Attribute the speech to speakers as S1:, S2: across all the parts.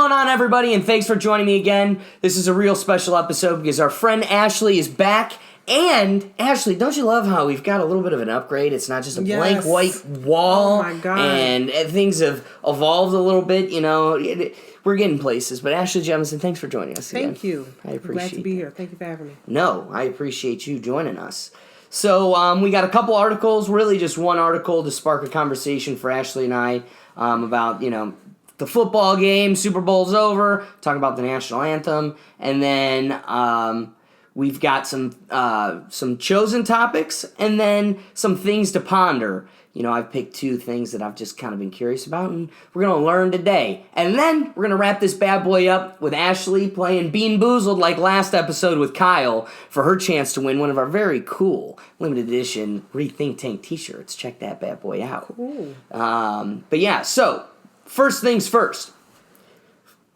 S1: going on, everybody, and thanks for joining me again. This is a real special episode because our friend Ashley is back. And, Ashley, don't you love how we've got a little bit of an upgrade? It's not just a blank white wall.
S2: Oh, my God.
S1: And things have evolved a little bit, you know. We're getting places. But, Ashley Jemison, thanks for joining us again.
S2: Thank you.
S1: I appreciate it.
S2: Glad to be here. Thank you for having me.
S1: No, I appreciate you joining us. So, we got a couple articles, really just one article to spark a conversation for Ashley and I about, you know, the football game, Super Bowl's over, talking about the national anthem, and then we've got some chosen topics, and then some things to ponder. You know, I've picked two things that I've just kind of been curious about, and we're going to learn today. And then we're going to wrap this bad boy up with Ashley playing Bean Boozled like last episode with Kyle for her chance to win one of our very cool limited edition Rethink Tank t-shirts. Check that bad boy out.
S2: Cool.
S1: But yeah, so first things first.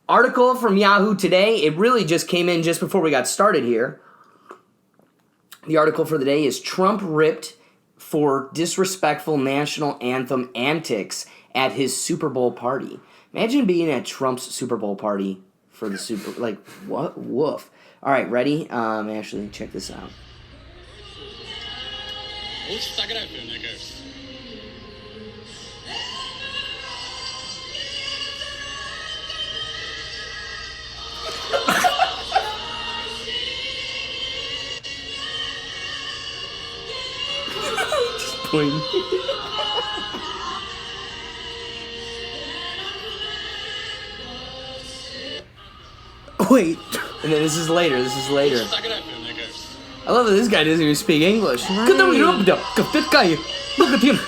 S1: Article from Yahoo today. It really just came in just before we got started here. The article for the day is Trump ripped for disrespectful national anthem antics at his Super Bowl party. Imagine being at Trump's Super Bowl party for the Super... Like, what? Woof. All right, ready? Ashley, check this out.
S2: Wait.
S1: And then this is later. I love that this guy doesn't even speak English. Right. Look at him.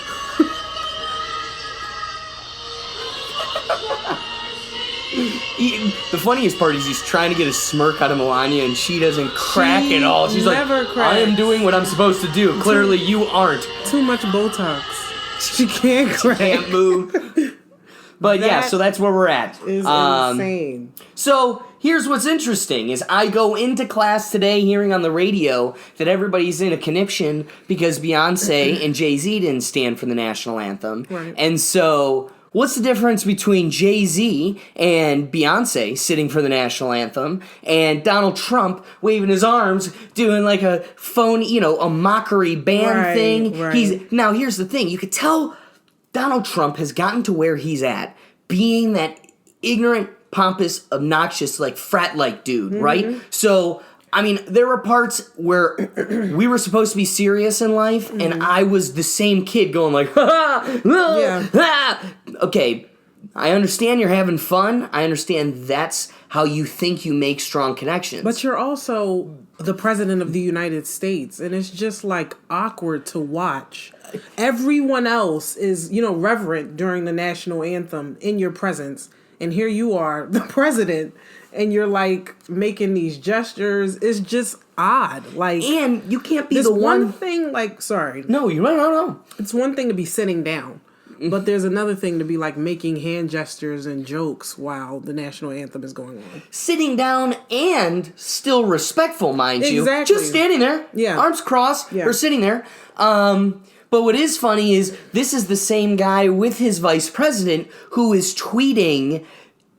S1: The funniest part is he's trying to get a smirk out of Melania, and she doesn't crack at all. She's like,
S2: cracks.
S1: I am doing what I'm supposed to do. Clearly, you aren't.
S2: Too much Botox. She can't crack.
S1: She can't move. But yeah, so that's where we're at.
S2: Is insane.
S1: So here's what's interesting is I go into class today hearing on the radio that everybody's in a conniption because Beyonce and Jay-Z didn't stand for the national anthem.
S2: Right.
S1: And so what's the difference between Jay-Z and Beyonce sitting for the national anthem and Donald Trump waving his arms doing like a phone, you know, a mockery band thing?
S2: Right.
S1: Now here's the thing. You could tell Donald Trump has gotten to where he's at, being that ignorant, pompous, obnoxious, like frat-like dude, right? So, I mean, there were parts where we were supposed to be serious in life, and I was the same kid going like, Okay, I understand you're having fun. I understand that's how you think you make strong connections.
S2: But you're also the president of the United States, and it's just like awkward to watch. Everyone else is, you know, reverent during the national anthem in your presence, and here you are, the president, and you're like making these gestures. It's just odd. Like,
S1: and you can't be
S2: this
S1: the
S2: one thing. Like, sorry,
S1: no, you're right. No.
S2: It's one thing to be sitting down, but there's another thing to be like making hand gestures and jokes while the national anthem is going on.
S1: Sitting down and still respectful, mind you.
S2: Exactly.
S1: Just standing there, arms crossed, or sitting there. But what is funny is this is the same guy with his vice president who is tweeting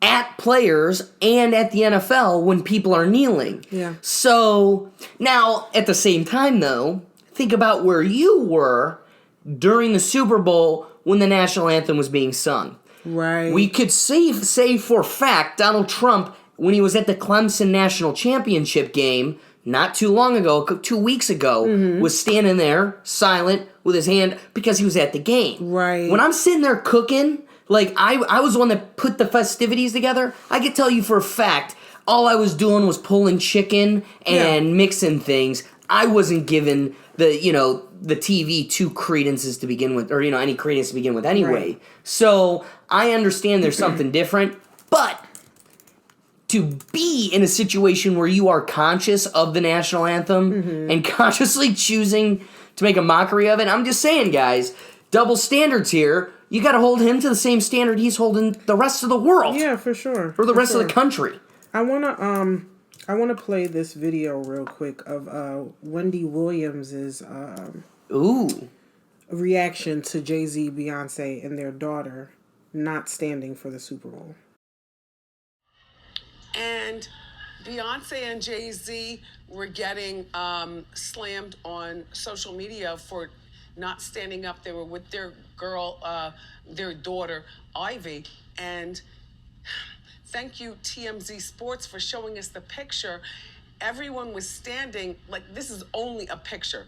S1: at players and at the NFL when people are kneeling.
S2: Yeah.
S1: So, now, at the same time, though, think about where you were during the Super Bowl when the national anthem was being sung.
S2: Right.
S1: We could say for fact Donald Trump, when he was at the Clemson National Championship game not too long ago, 2 weeks ago, was standing there silent with his hand because he was at the game.
S2: Right.
S1: When I'm sitting there cooking, like I was the one that put the festivities together, I could tell you for a fact all I was doing was pulling chicken and mixing things. I wasn't given the TV two credences to begin with, or, any credence to begin with anyway.
S2: Right.
S1: So I understand there's something different, but to be in a situation where you are conscious of the national anthem and consciously choosing to make a mockery of it, I'm just saying, guys, double standards here. You got to hold him to the same standard he's holding the rest of the world.
S2: Yeah, for sure.
S1: Or the rest of the country.
S2: I wanna play this video real quick of Wendy Williams's reaction to Jay-Z, Beyonce, and their daughter not standing for the Super Bowl.
S3: And Beyonce and Jay-Z were getting slammed on social media for not standing up. They were with their their daughter, Ivy. And thank you, TMZ Sports, for showing us the picture. Everyone was standing, like, this is only a picture.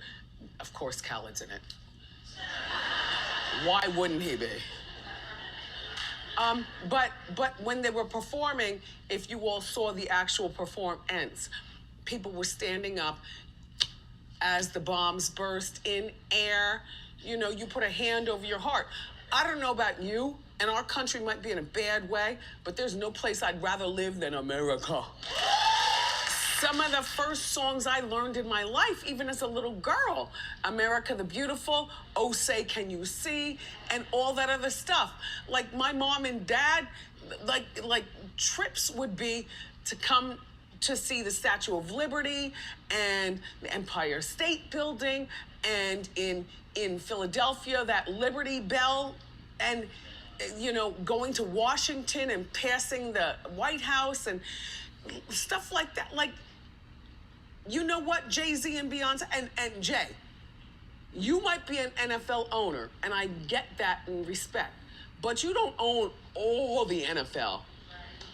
S3: Of course, Khaled's in it. Why wouldn't he be? But when they were performing, if you all saw the actual performance, people were standing up as the bombs burst in air. You know, you put a hand over your heart. I don't know about you, and our country might be in a bad way, but there's no place I'd rather live than America. Some of the first songs I learned in my life, even as a little girl, America the Beautiful, Oh Say Can You See, and all that other stuff. Like my mom and dad, like trips would be to come to see the Statue of Liberty and the Empire State Building, and in Philadelphia, that Liberty Bell, and you know, going to Washington and passing the White House and stuff like that. Like, you know what, Jay-Z and Beyonce and Jay, you might be an NFL owner, and I get that and respect, but you don't own all the NFL.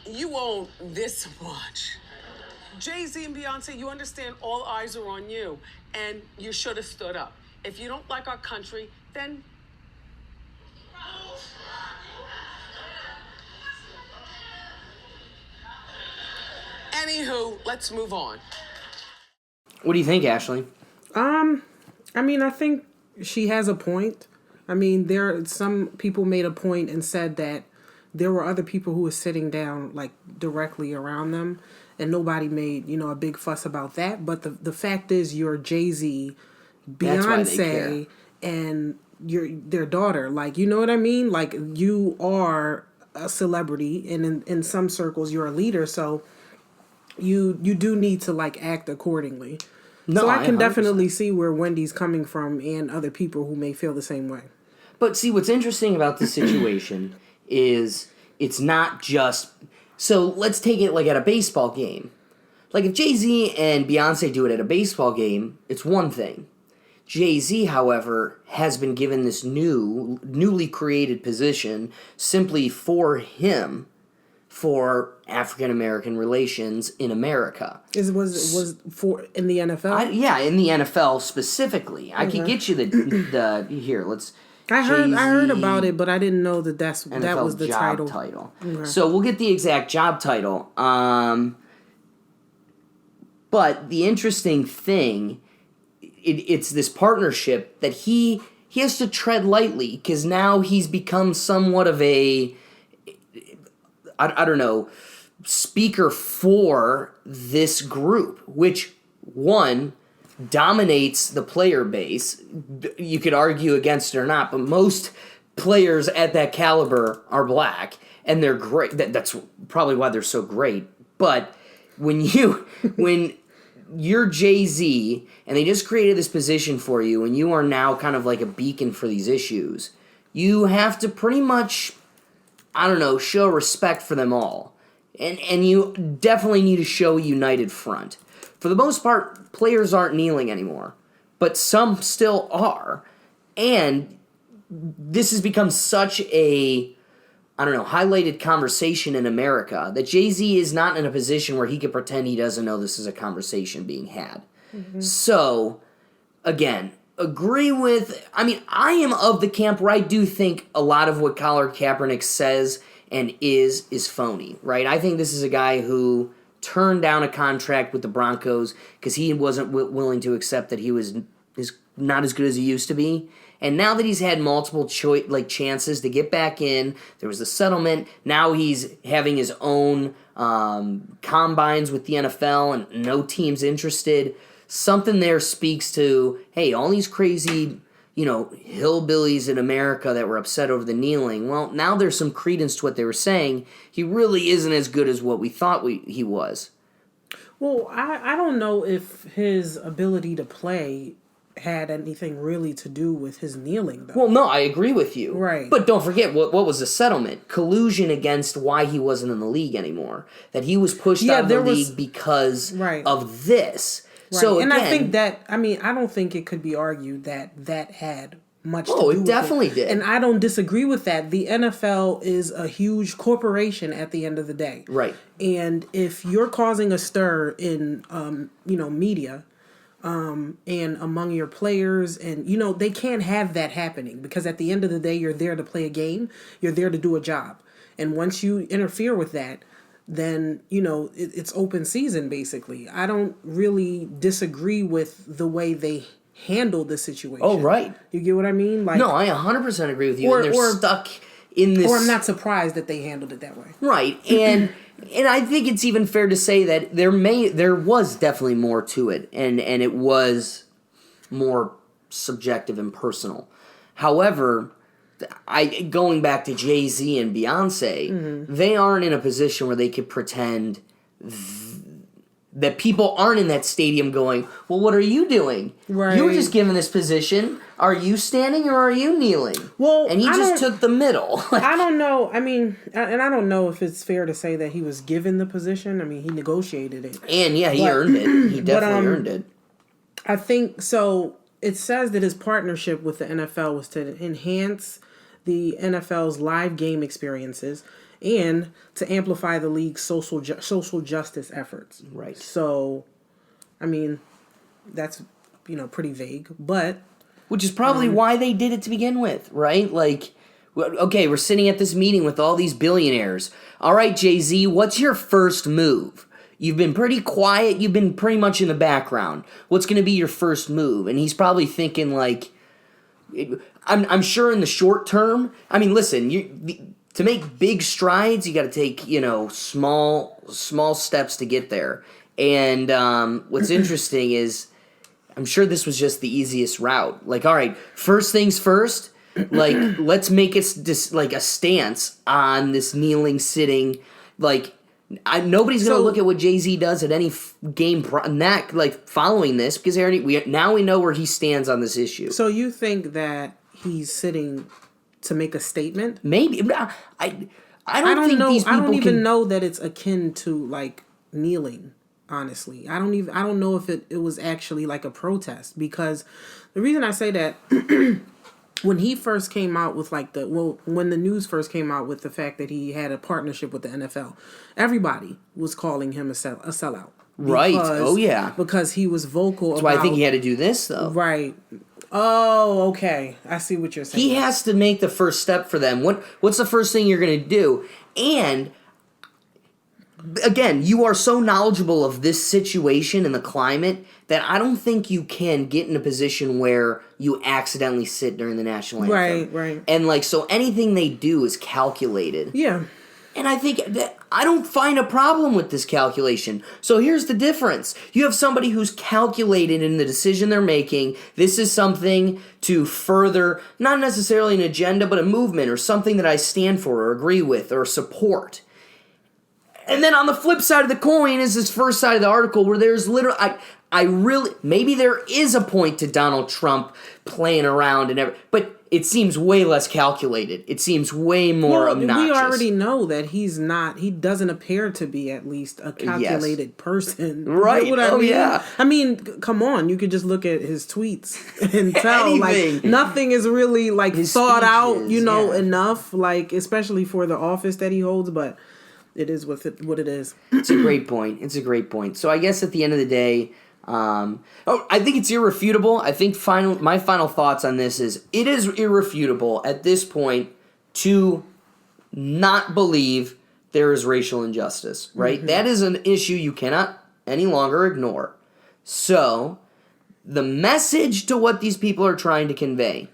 S3: You own this much. Jay-Z and Beyonce, you understand all eyes are on you, and you should have stood up. If you don't like our country, then anywho, let's move on.
S1: What do you think, Ashley?
S2: I mean, I think she has a point. I mean, some people made a point and said that there were other people who were sitting down, like, directly around them, and nobody made, you know, a big fuss about that. But the fact is, you're Jay-Z, Beyonce, and their daughter. Like, you know what I mean? Like, you are a celebrity, and in some circles, you're a leader, so you do need to, like, act accordingly. No, so I can 100%. Definitely see where Wendy's coming from and other people who may feel the same way.
S1: But see, what's interesting about this situation is it's not just... So let's take it like at a baseball game. Like if Jay-Z and Beyonce do it at a baseball game, it's one thing. Jay-Z, however, has been given this newly created position simply for him for African-American relations in America.
S2: Was for in the NFL?
S1: In the NFL specifically. Okay. I can get you the here. Let's.
S2: I heard about it, but I didn't know that that was the
S1: job title. Okay. So we'll get the exact job title. But the interesting thing, it's this partnership that he has to tread lightly because now he's become somewhat of a, I don't know, speaker for this group, which, one, dominates the player base. You could argue against it or not, but most players at that caliber are black, and they're great. That's probably why they're so great. But when you're Jay-Z, and they just created this position for you, and you are now kind of like a beacon for these issues, you have to pretty much, I don't know, show respect for them all. And you definitely need to show a united front. For the most part, players aren't kneeling anymore, but some still are. And this has become such a, I don't know, highlighted conversation in America that Jay-Z is not in a position where he can pretend he doesn't know this is a conversation being had. Mm-hmm. So, again, agree with, I am of the camp where I do think a lot of what Colin Kaepernick says and is phony, right? I think this is a guy who turned down a contract with the Broncos because he wasn't willing to accept that he is not as good as he used to be. And now that he's had multiple chances to get back in, there was the settlement. Now he's having his own combines with the NFL, and no team's interested. Something there speaks to, hey, all these crazy, hillbillies in America that were upset over the kneeling. Well, now there's some credence to what they were saying. He really isn't as good as what we thought he was.
S2: Well, I don't know if his ability to play had anything really to do with his kneeling, though.
S1: Well, no, I agree with you.
S2: Right.
S1: But don't forget, what was the settlement? Collusion against why he wasn't in the league anymore. That he was pushed out of the league because of this.
S2: Right.
S1: So
S2: and
S1: again,
S2: I think that, I don't think it could be argued that had much to do with
S1: it definitely did.
S2: And I don't disagree with that. The NFL is a huge corporation at the end of the day.
S1: Right.
S2: And if you're causing a stir in, media, and among your players, and they can't have that happening, because at the end of the day, you're there to play a game, you're there to do a job, and once you interfere with that, then it's open season basically. I don't really disagree with the way they handled the situation.
S1: Oh, right.
S2: You get what I mean? Like,
S1: no, I 100% agree with you. And they're stuck in this.
S2: Or I'm not surprised that they handled it that way.
S1: Right, and I think it's even fair to say that there was definitely more to it, and it was more subjective and personal. However, going back to Jay-Z and Beyonce, they aren't in a position where they could pretend that people aren't in that stadium going, well, what are you doing?
S2: Right.
S1: You were just given this position. Are you standing or are you kneeling?
S2: Well,
S1: and he just took the middle.
S2: I don't know. I mean, and I don't know if it's fair to say that he was given the position. I mean, he negotiated it.
S1: And yeah, he earned it. He definitely earned it.
S2: I think so. It says that his partnership with the NFL was to enhance the NFL's live game experiences and to amplify the league's social justice efforts.
S1: Right.
S2: So, I mean, that's pretty vague, but
S1: which is probably why they did it to begin with, right? Like, okay, we're sitting at this meeting with all these billionaires. All right, Jay-Z, what's your first move? You've been pretty quiet. You've been pretty much in the background. What's going to be your first move? And he's probably thinking like, I'm sure in the short term. I mean, listen, to make big strides, you got to take small steps to get there. And what's interesting is, I'm sure this was just the easiest route. Like, all right, first things first. Like, let's make it like a stance on this kneeling, sitting. Like, nobody's gonna look at what Jay-Z does at any game following this, because we know where he stands on this issue.
S2: So you think that he's sitting to make a statement?
S1: Maybe I don't think
S2: know.
S1: these people
S2: I don't even know that it's akin to like kneeling. Honestly, I don't know if it was actually like a protest, because the reason I say that when he first came out with when the news first came out with the fact that he had a partnership with the NFL, everybody was calling him a sellout.
S1: Right. Oh yeah.
S2: Because he was vocal.
S1: That's why I think he had to do this though.
S2: Right. Oh, okay. I see what you're saying.
S1: He has to make the first step for them. What's the first thing you're going to do? And again, you are so knowledgeable of this situation and the climate that I don't think you can get in a position where you accidentally sit during the national anthem.
S2: Right.
S1: And so anything they do is calculated.
S2: Yeah.
S1: And I think that I don't find a problem with this calculation. So here's the difference. You have somebody who's calculated in the decision they're making. This is something to further, not necessarily an agenda, but a movement or something that I stand for or agree with or support. And then on the flip side of the coin is this first side of the article where there's literally, maybe there is a point to Donald Trump playing around and everything, but it seems way less calculated. It seems way more obnoxious.
S2: We already know that he doesn't appear to be at least a calculated person.
S1: Right.
S2: You know what I mean?
S1: Yeah.
S2: I mean, come on. You could just look at his tweets and tell, like, nothing is really, like, his thought speeches, out, enough, like, especially for the office that he holds, but it is what it is.
S1: It's a great point. So I guess at the end of the day, I think it's irrefutable. I think my final thoughts on this is it is irrefutable at this point to not believe there is racial injustice, right? Mm-hmm. That is an issue you cannot any longer ignore. So the message to what these people are trying to convey,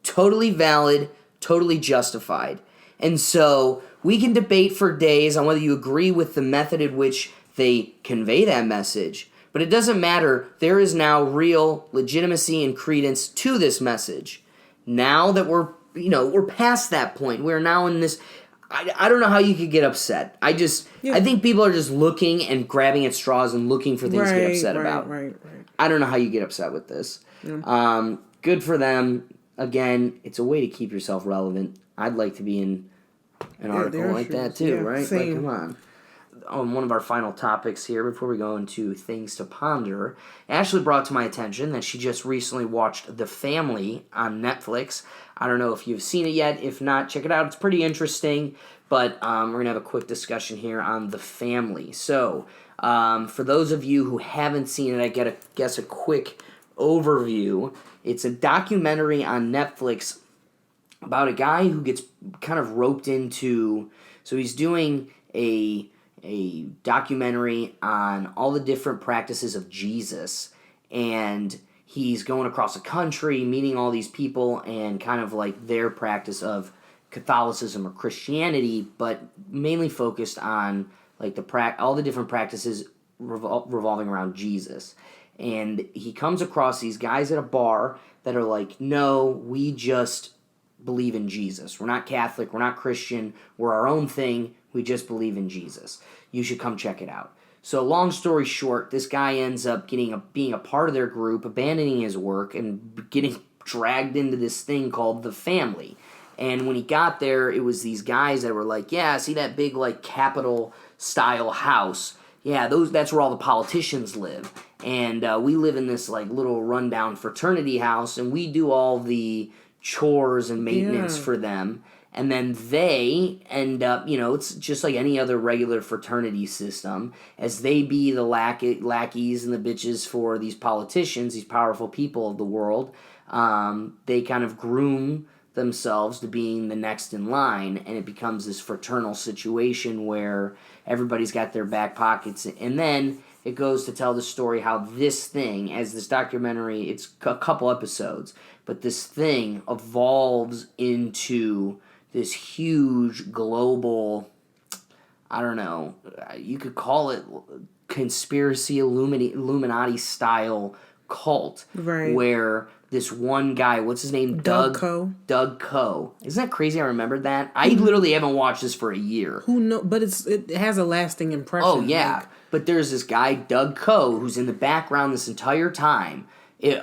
S1: totally valid, totally justified. And so we can debate for days on whether you agree with the method in which they convey that message. But it doesn't matter. There is now real legitimacy and credence to this message. Now that we're past that point. We're now in this. I don't know how you could get upset. I think people are just looking and grabbing at straws and looking for things to get upset about.
S2: Right.
S1: I don't know how you get upset with this. Yeah. Good for them. Again, it's a way to keep yourself relevant. I'd like to be in an article like that too, right?
S2: Same.
S1: Like, come on. One of our final topics here before we go into things to ponder, Ashley brought to my attention that she just recently watched The Family on Netflix. I don't know if you've seen it yet. If not, check it out. It's pretty interesting, but we're going to have a quick discussion here on The Family. So, for those of you who haven't seen it, I guess a quick overview. It's a documentary on Netflix about a guy who gets kind of roped into, so he's doing a documentary on all the different practices of Jesus, and he's going across the country, meeting all these people, and kind of like their practice of Catholicism or Christianity, but mainly focused on like all the different practices revolving around Jesus. And he comes across these guys at a bar that are like, no, we just believe in Jesus. We're not Catholic, we're not Christian, we're our own thing, we just believe in Jesus. You should come check it out. So long story short, this guy ends up being a part of their group, abandoning his work, and getting dragged into this thing called The Family. And when he got there, it was these guys that were like, yeah, see that big like Capitol-style house? Yeah, that's where all the politicians live. And we live in this like little rundown fraternity house, and we do all the chores and maintenance for them. And then they end up, it's just like any other regular fraternity system, as they be the lackeys and the bitches for these politicians, these powerful people of the world. They kind of groom themselves to being the next in line, and it becomes this fraternal situation where everybody's got their back pockets. And then it goes to tell the story how this thing, as this documentary, it's a couple episodes, but this thing evolves into this huge global, I don't know, you could call it conspiracy Illuminati style cult,
S2: right?
S1: Where this one guy, what's his name? Doug Coe. Isn't that crazy? I remembered that. I literally haven't watched this for a year.
S2: Who knows? But it has a lasting impression.
S1: Oh yeah, but there's this guy Doug Coe who's in the background this entire time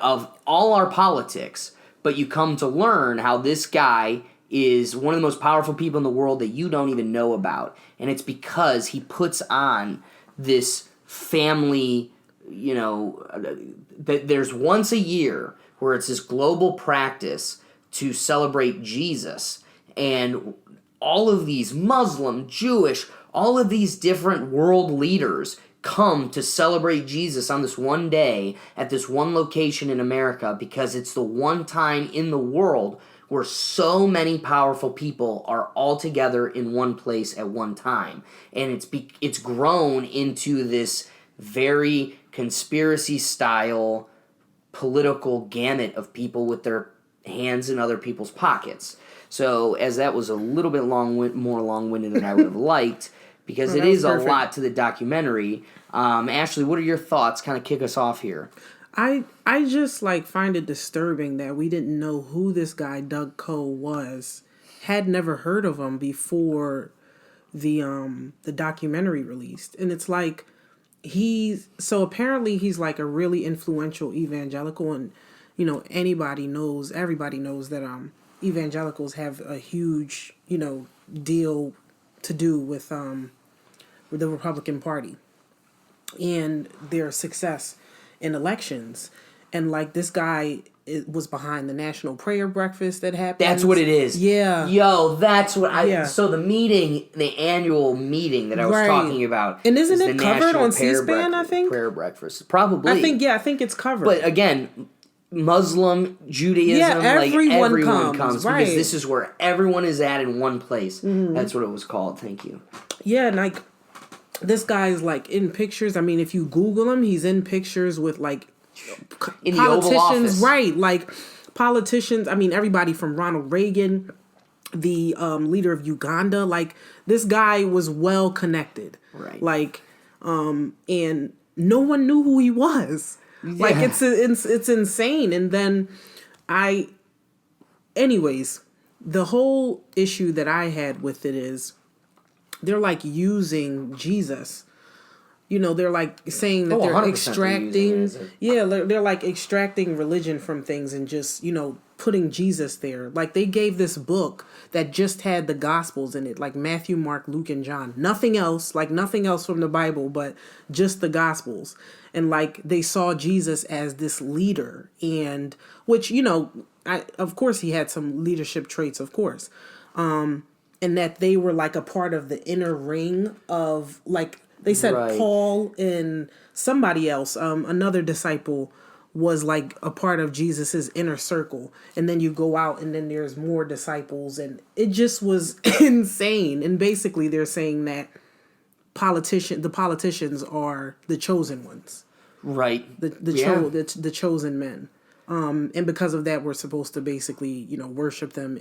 S1: of all our politics. But you come to learn how this guy is one of the most powerful people in the world that you don't even know about. And it's because he puts on this family, that there's once a year where it's this global practice to celebrate Jesus. And all of these Muslim, Jewish, all of these different world leaders come to celebrate Jesus on this one day at this one location in America, because it's the one time in the world where so many powerful people are all together in one place at one time. And it's grown into this very conspiracy-style political gamut of people with their hands in other people's pockets. So, as that was a little bit more long-winded than I would have liked, because it is perfect. A lot to the documentary. Ashley, what are your thoughts? Kind of kick us off here.
S2: I just find it disturbing that we didn't know who this guy Doug Coe was. Had never heard of him before the documentary released. And it's like apparently he's like a really influential evangelical, and everybody knows that evangelicals have a huge, deal to do with the Republican Party and their success in elections. And this guy was behind the National Prayer Breakfast that happened.
S1: That's what it is.
S2: Yeah.
S1: Yo, that's what so the annual meeting that I was talking about.
S2: And isn't it covered on C-SPAN, I think?
S1: Prayer Breakfast. Probably.
S2: I think it's covered.
S1: But again, Muslim, Judaism, everyone comes
S2: right.
S1: Because this is where everyone is at in one place. Mm-hmm. That's what it was called. Thank you.
S2: Yeah, and this guy's in pictures. I mean, if you Google him, he's in pictures with
S1: in the Oval Office.
S2: Right? Politicians. I mean, everybody from Ronald Reagan, the leader of Uganda. This guy was well connected.
S1: Right.
S2: And no one knew who he was. Yeah. It's insane. And then anyways, the whole issue that I had with it is they're like using Jesus. You know, they're like saying that they're
S1: 100%
S2: extracting,
S1: they're
S2: they're like extracting religion from things and just, putting Jesus there. Like they gave this book that just had the Gospels in it, like Matthew, Mark, Luke, and John. Nothing else from the Bible, but just the Gospels. And like they saw Jesus as this leader, and which, of course he had some leadership traits, of course. And that they were like a part of the inner ring of like, they said
S1: Right.
S2: Paul and somebody else, another disciple, was like a part of Jesus's inner circle. And then you go out and then there's more disciples, and it just was insane. And basically they're saying that the politicians are the chosen ones.
S1: Right.
S2: The chosen men. And because of that, we're supposed to basically, worship them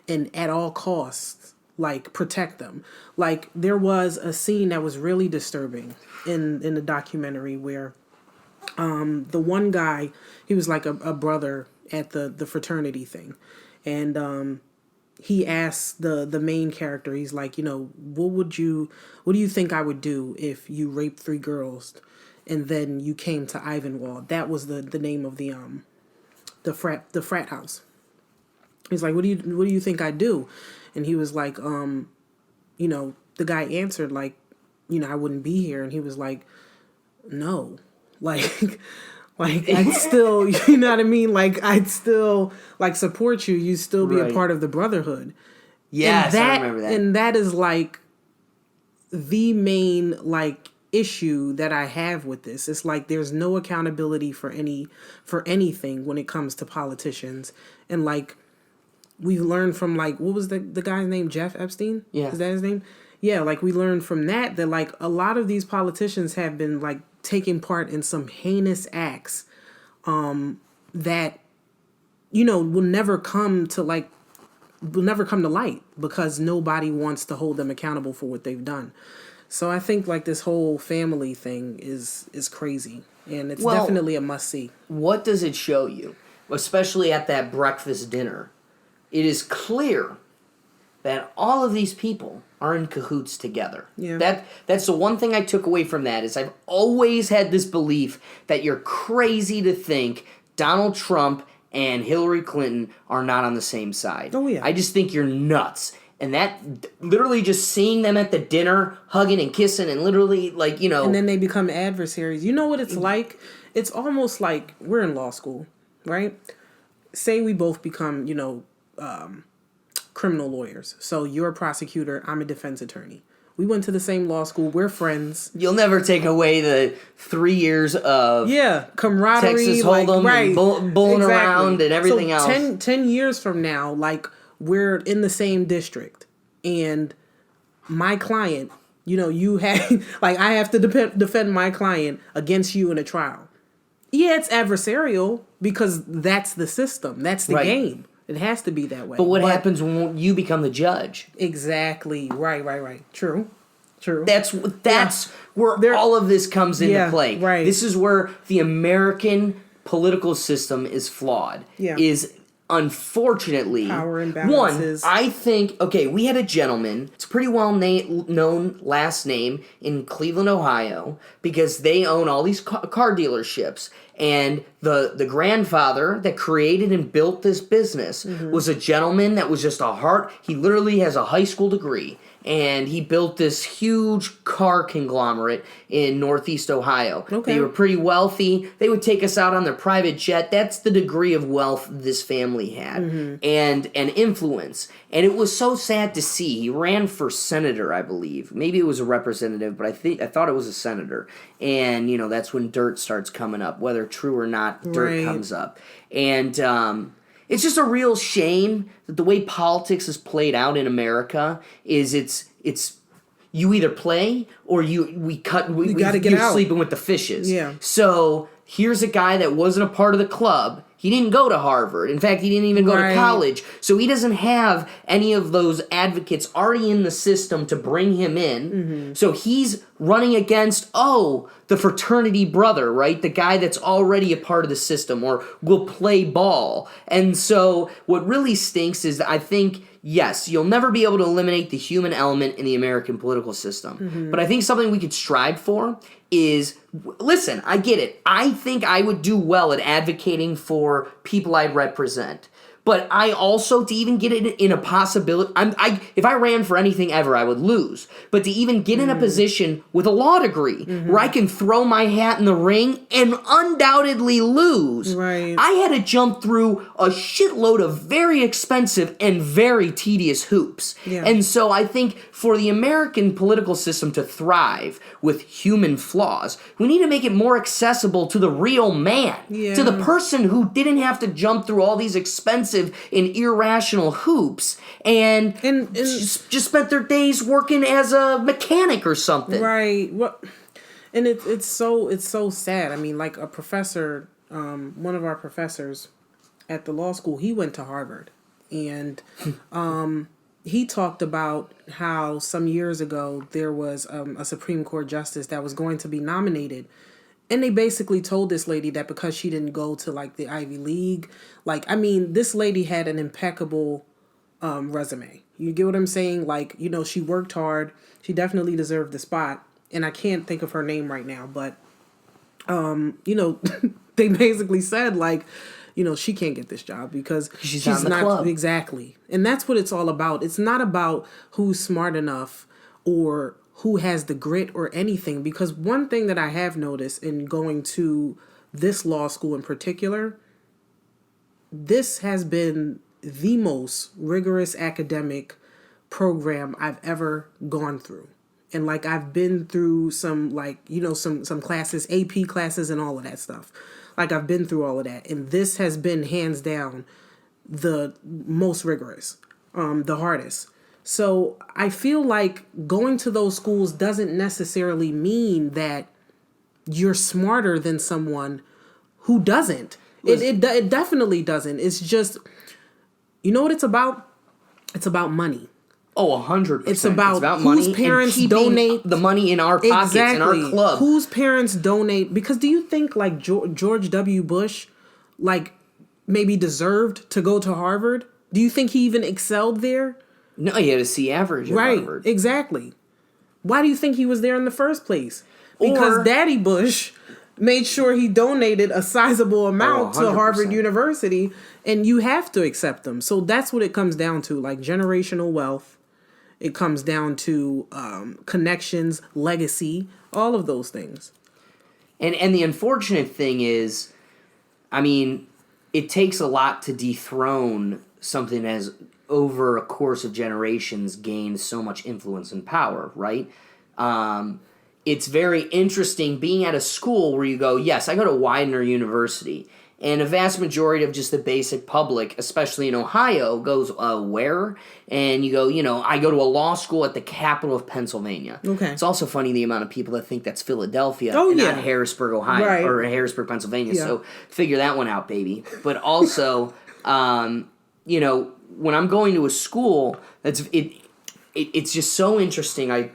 S2: and at all costs, like protect them. Like there was a scene that was really disturbing in the documentary where the one guy, he was like a brother at the fraternity thing, and he asked the main character, he's like, what do you think I would do if you raped 3 girls and then you came to Ivanwald? That was the name of the frat house. He's like, what do you think I'd do? And he was like, the guy answered like, I wouldn't be here. And he was like, no, like I'd still, you know what I mean? Like I'd still like support you. You still be a part of the brotherhood.
S1: Yes, I remember that.
S2: And that is like the main like issue that I have with this. It's like there's no accountability for anything when it comes to politicians. And like we learned from like, what was the guy's name? Jeff Epstein?
S1: Yeah.
S2: Is that his name? Yeah, like we learned from that like a lot of these politicians have been like taking part in some heinous acts that will never come to light because nobody wants to hold them accountable for what they've done. So I think like this whole family thing is crazy, and it's definitely a must see.
S1: What does it show you, especially at that breakfast dinner? It is clear that all of these people are in cahoots together.
S2: Yeah.
S1: That's the one thing I took away from that is I've always had this belief that you're crazy to think Donald Trump and Hillary Clinton are not on the same side.
S2: Oh, yeah.
S1: I just think you're nuts. And that, literally just seeing them at the dinner, hugging and kissing and literally like,
S2: And then they become adversaries. You know what it's like? It's almost like we're in law school, right? Say we both become, criminal lawyers. So you're a prosecutor, I'm a defense attorney. We went to the same law school. We're friends.
S1: You'll never take away the 3 years of
S2: camaraderie,
S1: Texas Hold'em, and bulling around and everything
S2: so
S1: else.
S2: 10 years from now, like we're in the same district, and my client, you have like I have to defend my client against you in a trial. Yeah, it's adversarial because that's the system. That's the game. It has to be that way.
S1: But what happens when you become the judge?
S2: Exactly. Right. True.
S1: That's where all of this comes into play.
S2: Right.
S1: This is where the American political system is flawed.
S2: Yeah.
S1: Is unfortunately
S2: power imbalances.
S1: One, I think we had a gentleman, it's a pretty well known last name in Cleveland, Ohio, because they own all these car dealerships. And the grandfather that created and built this business was a gentleman that was just a heart. He literally has a high school degree. And he built this huge car conglomerate in Northeast Ohio.
S2: Okay.
S1: They were pretty wealthy. They would take us out on their private jet. That's the degree of wealth this family had and influence. And it was so sad to see. He ran for senator, I believe. Maybe it was a representative, but I thought it was a senator. And, that's when dirt starts coming up. Whether true or not, dirt comes up. And it's just a real shame that the way politics is played out in America is it's you either play or we
S2: gotta get
S1: you're
S2: out.
S1: Sleeping with the fishes.
S2: Yeah.
S1: So here's a guy that wasn't a part of the club. He didn't go to Harvard. In fact, he didn't even go to college. So he doesn't have any of those advocates already in the system to bring him in. Mm-hmm. So he's running against, the fraternity brother, right? The guy that's already a part of the system or will play ball. And so what really stinks is that I think, yes, you'll never be able to eliminate the human element in the American political system. Mm-hmm. But I think something we could strive for is, listen, I get it. I think I would do well at advocating for people I represent. But I also, to even get it in a possibility, if I ran for anything ever, I would lose. But to even get in a position with a law degree where I can throw my hat in the ring and undoubtedly lose, I had to jump through a shitload of very expensive and very tedious hoops. Yeah. And so I think for the American political system to thrive with human flaws, we need to make it more accessible to the real man, to the person who didn't have to jump through all these expensive and irrational hoops and just spent their days working as a mechanic or something.
S2: Right. Well, and it's so sad. I mean, like a professor, one of our professors at the law school, he went to Harvard, and he talked about how some years ago there was a Supreme Court justice that was going to be nominated. And they basically told this lady that because she didn't go to, like, the Ivy League, this lady had an impeccable resume. You get what I'm saying? Like, she worked hard. She definitely deserved the spot. And I can't think of her name right now. But, they basically said, she can't get this job because
S1: she's not in the club.
S2: Exactly. And that's what it's all about. It's not about who's smart enough or who has the grit or anything, because one thing that I have noticed in going to this law school in particular, this has been the most rigorous academic program I've ever gone through. And I've been through some some classes, AP classes and all of that stuff. I've been through all of that. And this has been hands down the most rigorous, the hardest. So I feel like going to those schools doesn't necessarily mean that you're smarter than someone who doesn't. It definitely doesn't. It's just, you know what it's about? It's about money.
S1: Oh, 100%.
S2: It's about
S1: money
S2: whose parents
S1: and
S2: donate
S1: the money in our pockets, in our club.
S2: Whose parents donate? Because do you think George W. Bush maybe deserved to go to Harvard? Do you think he even excelled there?
S1: No, he had a C average at Harvard.
S2: Exactly. Why do you think he was there in the first place? Because Daddy Bush made sure he donated a sizable amount to Harvard University, and you have to accept them. So that's what it comes down to, generational wealth. It comes down to connections, legacy, all of those things.
S1: And the unfortunate thing is, I mean, it takes a lot to dethrone something as over a course of generations gained so much influence and power, right? It's very interesting being at a school where you go, yes, I go to Widener University, and a vast majority of just the basic public, especially in Ohio, goes, where? And you go, I go to a law school at the capital of Pennsylvania. Okay. It's also funny the amount of people that think that's Philadelphia and not Harrisburg, Ohio, or Harrisburg, Pennsylvania. Yeah. So figure that one out, baby. But also, when I'm going to a school, it's just so interesting.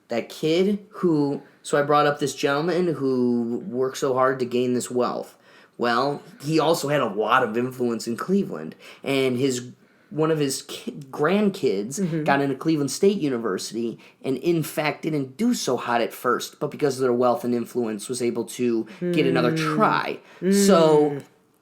S1: That kid who, so I brought up this gentleman who worked so hard to gain this wealth. Well, he also had a lot of influence in Cleveland, and one of his grandkids got into Cleveland State University, and in fact didn't do so hot at first, but because of their wealth and influence was able to get another try. So,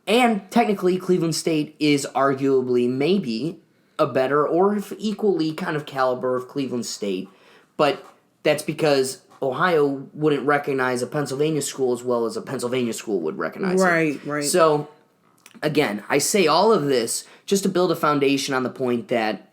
S1: and technically Cleveland State is arguably maybe a better or equally kind of caliber of Cleveland State, but that's because Ohio wouldn't recognize a Pennsylvania school as well as a Pennsylvania school would recognize it. Right. So, again, I say all of this just to build a foundation on the point that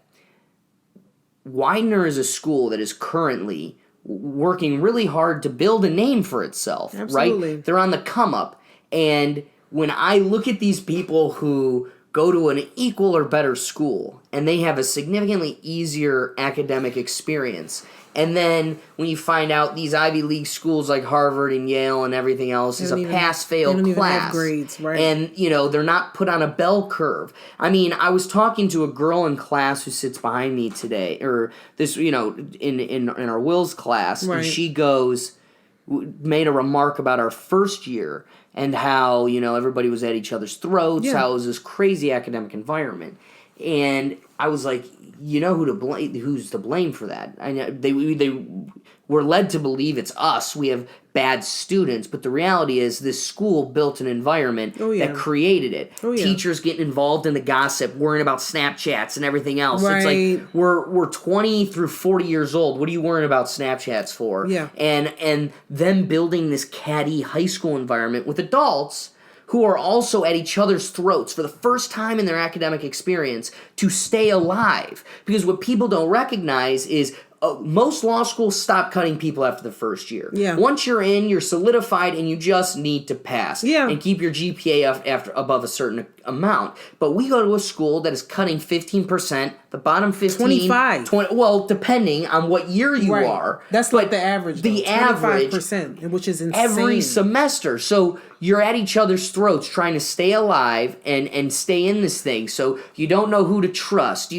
S1: Widener is a school that is currently working really hard to build a name for itself, right? They're on the come up. And when I look at these people who go to an equal or better school, and they have a significantly easier academic experience. And then when you find out these Ivy League schools like Harvard and Yale and everything else is a pass-fail class. They don't even have grades, right? And, they're not put on a bell curve. I mean, I was talking to a girl in class who sits behind me today, or this, in our Will's class, right. And she made a remark about our first year and how, everybody was at each other's throats, how it was this crazy academic environment. And I was like, who's to blame for that? I know they were led to believe it's us. We have bad students, but the reality is this school built an environment that created it. Teachers getting involved in the gossip, worrying about Snapchats and everything else. Right. It's like we're 20 through 40 years old. What are you worrying about Snapchats for? Yeah. And them building this catty high school environment with adults who are also at each other's throats for the first time in their academic experience to stay alive. Because what people don't recognize is most law schools stop cutting people after the first year. Yeah. Once you're in, you're solidified, and you just need to pass. Yeah. And keep your GPA above a certain amount. But we go to a school that is cutting 15%, the bottom 15...
S2: 25.
S1: 20, well, depending on what year you are.
S2: That's like the average. The average. 25%, which is insane.
S1: Every semester. So you're at each other's throats trying to stay alive and stay in this thing. So you don't know who to trust.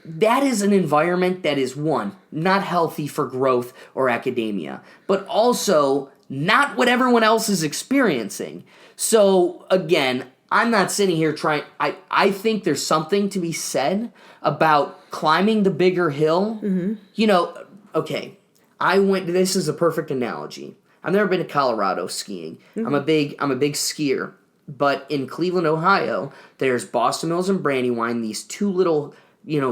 S1: That is an environment that is, one, not healthy for growth or academia, but also not what everyone else is experiencing. So, again, I'm not sitting here trying... I think there's something to be said about climbing the bigger hill. Mm-hmm. Okay, this is a perfect analogy. I've never been to Colorado skiing. Mm-hmm. I'm a big skier. But in Cleveland, Ohio, there's Boston Mills and Brandywine, these two little...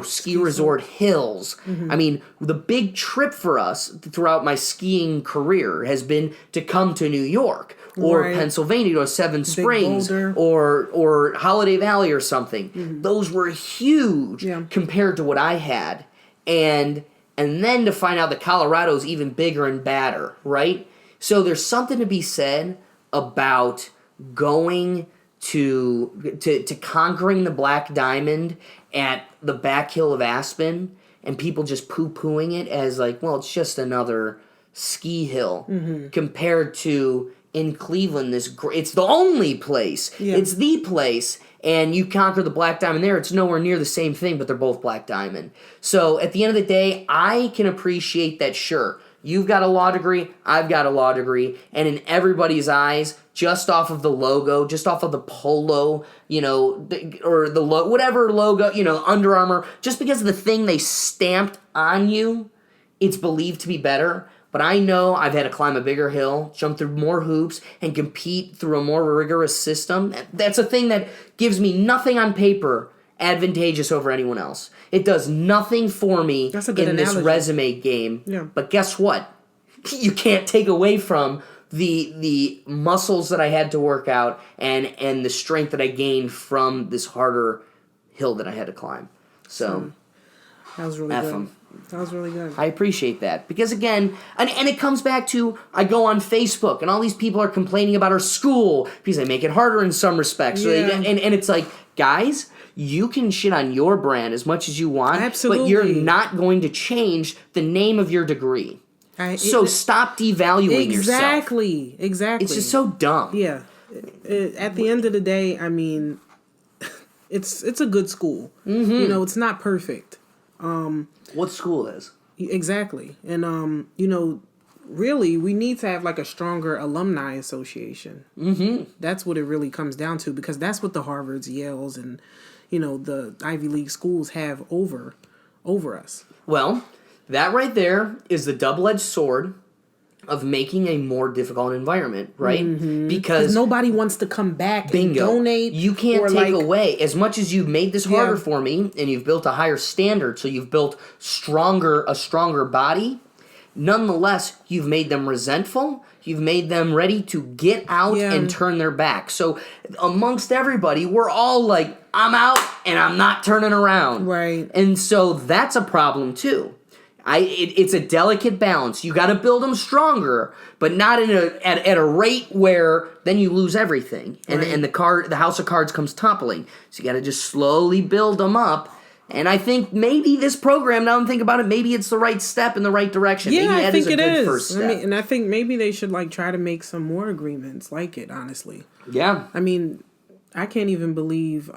S1: ski resort hills. Mm-hmm. I mean, the big trip for us throughout my skiing career has been to come to New York or Pennsylvania, to Seven Springs or Holiday Valley or something. Mm-hmm. Those were huge compared to what I had. And then to find out that Colorado's even bigger and badder, right? So there's something to be said about going to conquering the Black Diamond at the back hill of Aspen, and people just poo-pooing it as like, well, it's just another ski hill, compared to in Cleveland, it's the only place. Yeah. It's the place, and you conquer the Black Diamond there. It's nowhere near the same thing, but they're both Black Diamond. So at the end of the day, I can appreciate that, sure, you've got a law degree, I've got a law degree, and in everybody's eyes, just off of the logo, just off of the polo, or the whatever logo, Under Armour, just because of the thing they stamped on you, it's believed to be better. But I know I've had to climb a bigger hill, jump through more hoops, and compete through a more rigorous system. That's a thing that gives me nothing on paper advantageous over anyone else. It does nothing for me in this resume game. Yeah. But guess what? You can't take away from the muscles that I had to work out and the strength that I gained from this harder hill that I had to climb. So
S2: that was really good. That was really good.
S1: I appreciate that. Because again, and it comes back to, I go on Facebook and all these people are complaining about our school because they make it harder in some respects. Yeah. So and it's like, guys, you can shit on your brand as much as you want, absolutely, but you're not going to change the name of your degree. So stop devaluing yourself. Exactly. It's just so dumb.
S2: Yeah. At the end of the day, I mean, it's a good school. Mm-hmm. It's not perfect.
S1: What school is?
S2: Exactly. And, really, we need to have like a stronger alumni association. Mm-hmm. That's what it really comes down to, because that's what the Harvards, Yales, and, the Ivy League schools have over us.
S1: Well, that right there is the double-edged sword of making a more difficult environment, right?
S2: Mm-hmm. Because nobody wants to come back and donate.
S1: You can't take away, as much as you've made this harder for me, and you've built a higher standard, so you've built a stronger body, nonetheless, you've made them resentful. You've made them ready to get out and turn their back. So amongst everybody, we're all like, I'm out and I'm not turning around.
S2: Right.
S1: And so that's a problem too. It's a delicate balance. You got to build them stronger, but not at a rate where then you lose everything, and the house of cards comes toppling. So you got to just slowly build them up. And I think maybe this program, now I'm thinking about it, maybe it's the right step in the right direction.
S2: Yeah,
S1: maybe
S2: I think it is.
S1: First step.
S2: And I think maybe they should try to make some more agreements like it. Honestly,
S1: yeah.
S2: I mean, I can't even believe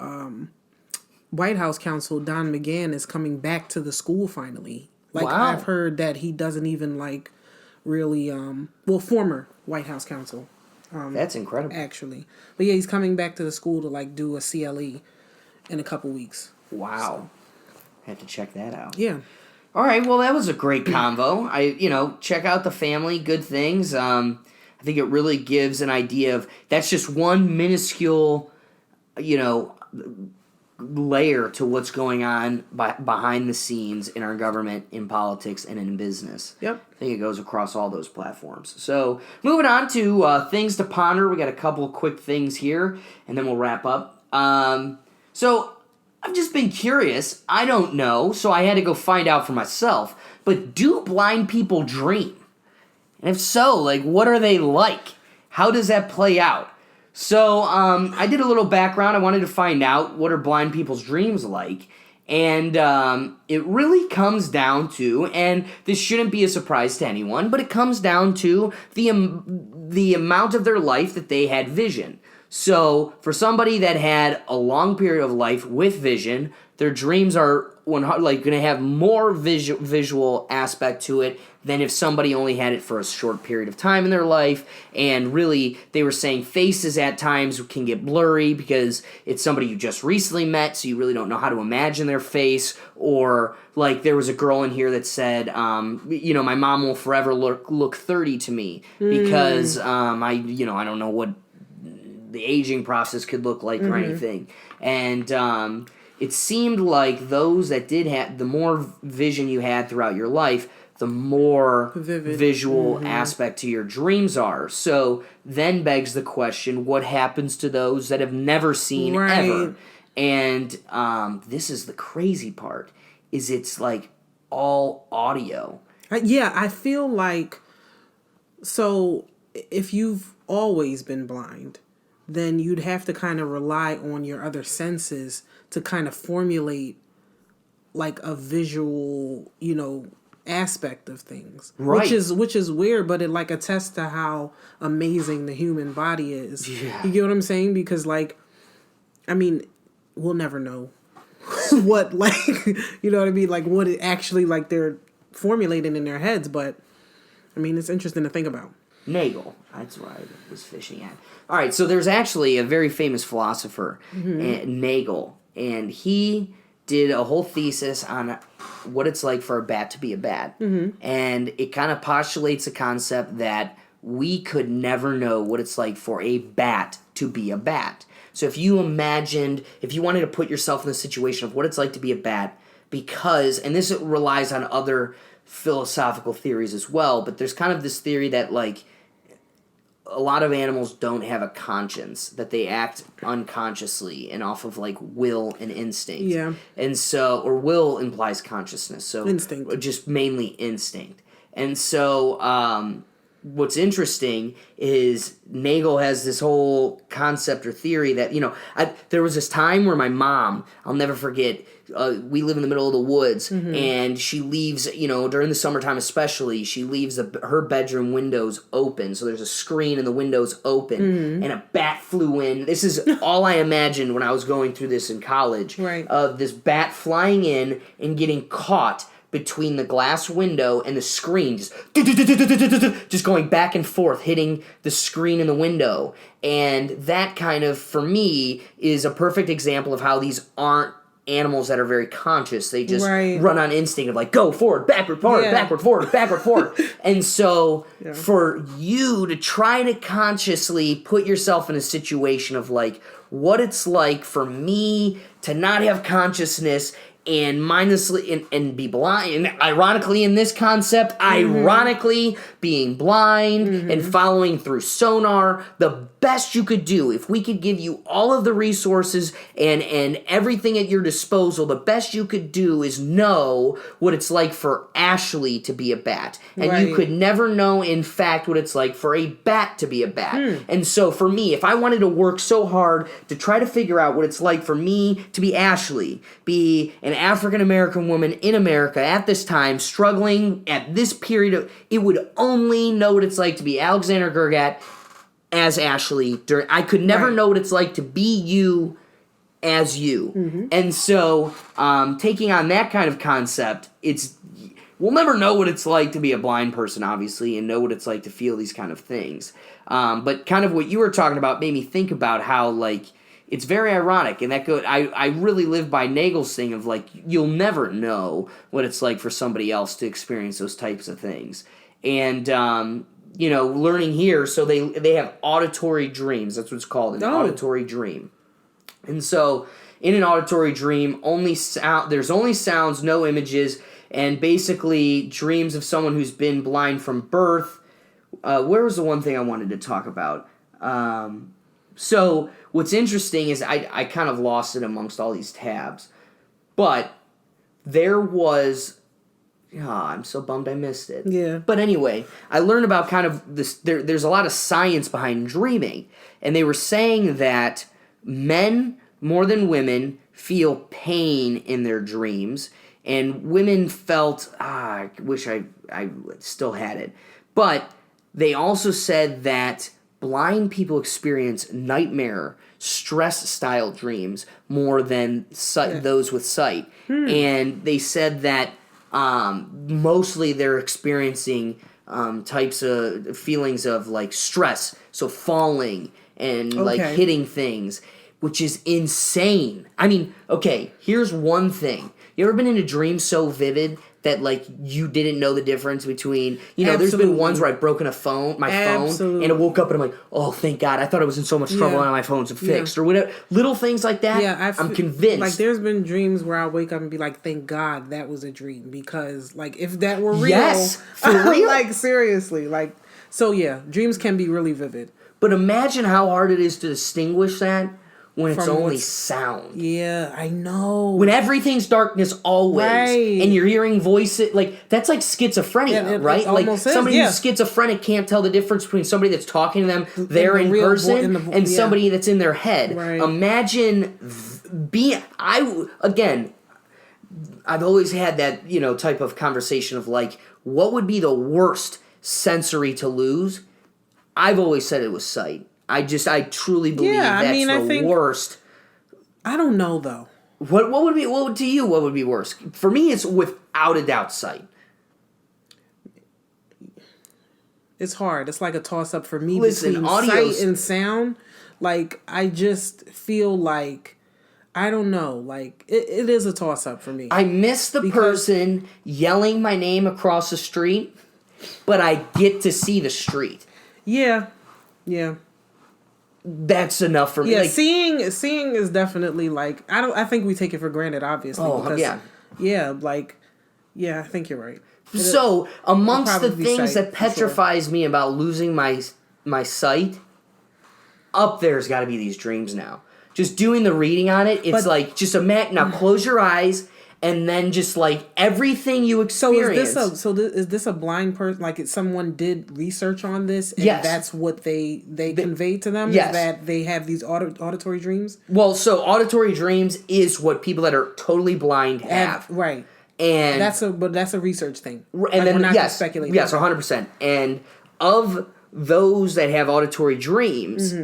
S2: White House counsel Don McGahn is coming back to the school finally. Wow. I've heard that he doesn't even really former White House counsel.
S1: That's incredible.
S2: Actually, but yeah, he's coming back to the school to do a CLE in a couple weeks.
S1: Wow. Have to check that out.
S2: Yeah.
S1: All right. Well, that was a great convo. Check out The Family. Good things. I think it really gives an idea of that's just one minuscule, layer to what's going on behind the scenes in our government, in politics, and in business.
S2: Yep.
S1: I think it goes across all those platforms. So, moving on to things to ponder. We got a couple of quick things here, and then we'll wrap up. So, I've just been curious. I don't know, so I had to go find out for myself. But do blind people dream? And if so, what are they like? How does that play out? So I did a little background. I wanted to find out what are blind people's dreams like. And it really comes down to, and this shouldn't be a surprise to anyone, but it comes down to the amount of their life that they had vision. So, for somebody that had a long period of life with vision, their dreams are going to have more visual aspect to it than if somebody only had it for a short period of time in their life. And really, they were saying faces at times can get blurry because it's somebody you just recently met, so you really don't know how to imagine their face. Or, there was a girl in here that said, my mom will forever look 30 to me because I don't know what the aging process could look like or anything. And it seemed like those that did have, the more vision you had throughout your life, the more visual aspect to your dreams are. So then begs the question, what happens to those that have never seen ever? And this is the crazy part, is it's all audio.
S2: Yeah, I feel so if you've always been blind, then you'd have to kind of rely on your other senses to kind of formulate a visual, aspect of things.
S1: Right.
S2: Which is weird, but it attests to how amazing the human body is.
S1: Yeah.
S2: You get what I'm saying? Because we'll never know what you know what I mean? What it actually they're formulating in their heads, but it's interesting to think about.
S1: Nagel. That's what I was fishing at. All right, so there's actually a very famous philosopher, Nagel, and he did a whole thesis on what it's like for a bat to be a bat. And it kind of postulates a concept that we could never know what it's like for a bat to be a bat. So if you wanted to put yourself in the situation of what it's like to be a bat, and this relies on other philosophical theories as well, but there's kind of this theory that a lot of animals don't have a conscience, that they act unconsciously and off of will and instinct. Yeah. And so, or will implies consciousness, so
S2: instinct.
S1: Just mainly instinct. And so, what's interesting is Nagel has this whole concept or theory that, there was this time where my mom, I'll never forget, we live in the middle of the woods, and she leaves, during the summertime especially, she leaves her bedroom windows open. So there's a screen and the windows open, and a bat flew in. This is all I imagined when I was going through this in college.
S2: Right.
S1: Of this bat flying in and getting caught between the glass window and the screen, just going back and forth, hitting the screen and the window. And that kind of, for me, is a perfect example of how these aren't animals that are very conscious. They just run on instinct of go forward, backward, forward, backward, forward, backward, forward. And so for you to try to consciously put yourself in a situation of what it's like for me to not have consciousness and mindlessly and be blind. And ironically, in this concept, ironically being blind and following through sonar, the best you could do, if we could give you all of the resources and everything at your disposal, the best you could do is know what it's like for Ashley to be a bat. And you could never know, in fact, what it's like for a bat to be a bat. And so for me, if I wanted to work so hard to try to figure out what it's like for me to be Ashley, be an African-American woman in America at this time, struggling at this period, it would only know what it's like to be Alexander Gergat as Ashley. I could never know what it's like to be you as you. And so taking on that kind of concept, we'll never know what it's like to be a blind person, obviously, and know what it's like to feel these kind of things. But kind of what you were talking about made me think about how, like, it's very ironic, and I really live by Nagel's thing of, like, you'll never know what it's like for somebody else to experience those types of things. And, learning here, so they have auditory dreams. That's what it's called, an auditory dream. And so, in an auditory dream, there's only sounds, no images, and basically dreams of someone who's been blind from birth. Where was the one thing I wanted to talk about? So what's interesting is I kind of lost it amongst all these tabs. But there was... I'm so bummed I missed it.
S2: Yeah.
S1: But anyway, I learned about kind of this... There's a lot of science behind dreaming. And they were saying that men, more than women, feel pain in their dreams. And women felt... I wish I still had it. But they also said that blind people experience nightmare, stress-style dreams more than those with sight. And they said that mostly they're experiencing types of feelings of, like, stress, so falling and, like, hitting things, which is insane. I mean, okay, here's one thing. You ever been in a dream so vivid that, like, you didn't know the difference between, there's been ones where I've broken my phone, and I woke up and I'm like, oh, thank God, I thought I was in so much trouble and my phone's fixed, or whatever. Little things like that, I'm convinced.
S2: Like, there's been dreams where I wake up and be like, thank God that was a dream, because, like, if that were real...
S1: Yes, for real.
S2: Like, seriously, like, so yeah, dreams can be really vivid.
S1: But imagine how hard it is to distinguish that when it's only sound.
S2: Yeah, I know.
S1: When everything's darkness always, and you're hearing voices, like, that's like schizophrenia, right? Like, somebody who's schizophrenic can't tell the difference between somebody that's talking to them there in person and somebody that's in their head.
S2: Right.
S1: Imagine I've always had that, type of conversation of, like, what would be the worst sensory to lose? I've always said it was sight. I truly believe that's the worst.
S2: I don't know, though.
S1: What would be worse? For me, it's without a doubt sight.
S2: It's hard. It's like a toss-up for me
S1: between
S2: sight and sound. Like, I just feel like, I don't know. Like, it is a toss-up for me.
S1: I miss the person yelling my name across the street, but I get to see the street. Yeah. That's enough for me.
S2: Yeah, like, seeing is definitely, like, I think we take it for granted, obviously.
S1: Oh, because,
S2: I think you're right.
S1: So, amongst the things that petrifies me about losing my sight, up there's got to be these dreams now. Just doing the reading on it, it's like, just imagine, now close your eyes, and then just, like, everything you experience.
S2: So is this a blind person? Like, someone did research on this, and that's what they conveyed to them?
S1: Yes.
S2: Is that they have these auditory dreams?
S1: Well, so auditory dreams is what people that are totally blind have.
S2: Right.
S1: And
S2: that's a research thing.
S1: And like, then,
S2: we're not gonna speculate.
S1: Yes, 100%. And of those that have auditory dreams,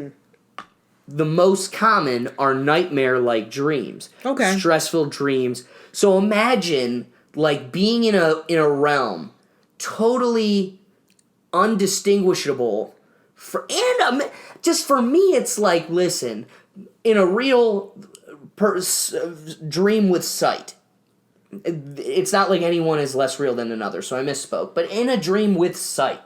S1: the most common are nightmare-like dreams.
S2: Okay.
S1: Stressful dreams. So imagine, like, being in a realm totally undistinguishable. Just for me, it's like, listen, in a real dream with sight, it's not like anyone is less real than another, so I misspoke. But in a dream with sight,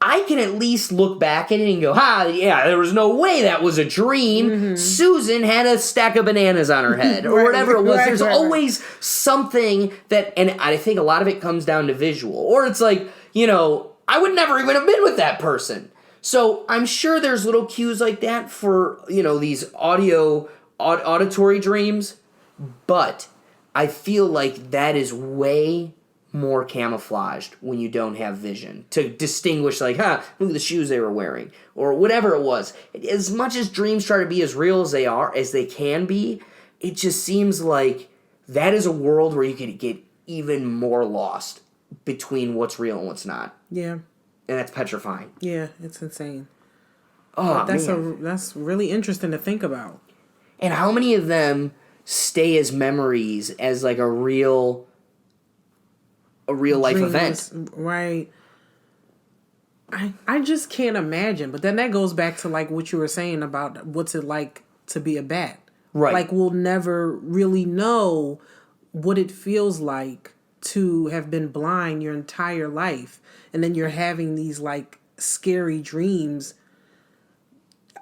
S1: I can at least look back at it and go, yeah, there was no way that was a dream. Susan had a stack of bananas on her head, or whatever it was. There's always something that, and I think a lot of it comes down to visual. Or it's like, I would never even have been with that person. So I'm sure there's little cues like that for, these auditory dreams, but I feel like that is way more camouflaged when you don't have vision to distinguish, like, look at the shoes they were wearing, or whatever it was. As much as dreams try to be as real as they can be, it just seems like that is a world where you could get even more lost between what's real and what's not.
S2: Yeah.
S1: And that's petrifying.
S2: Yeah, it's insane.
S1: Oh,
S2: that's really interesting to think about.
S1: And how many of them stay as memories as like a real life event?
S2: Right. I just can't imagine. But then that goes back to like what you were saying about what's it like to be a bat.
S1: Right.
S2: Like we'll never really know what it feels like to have been blind your entire life. And then you're having these like scary dreams.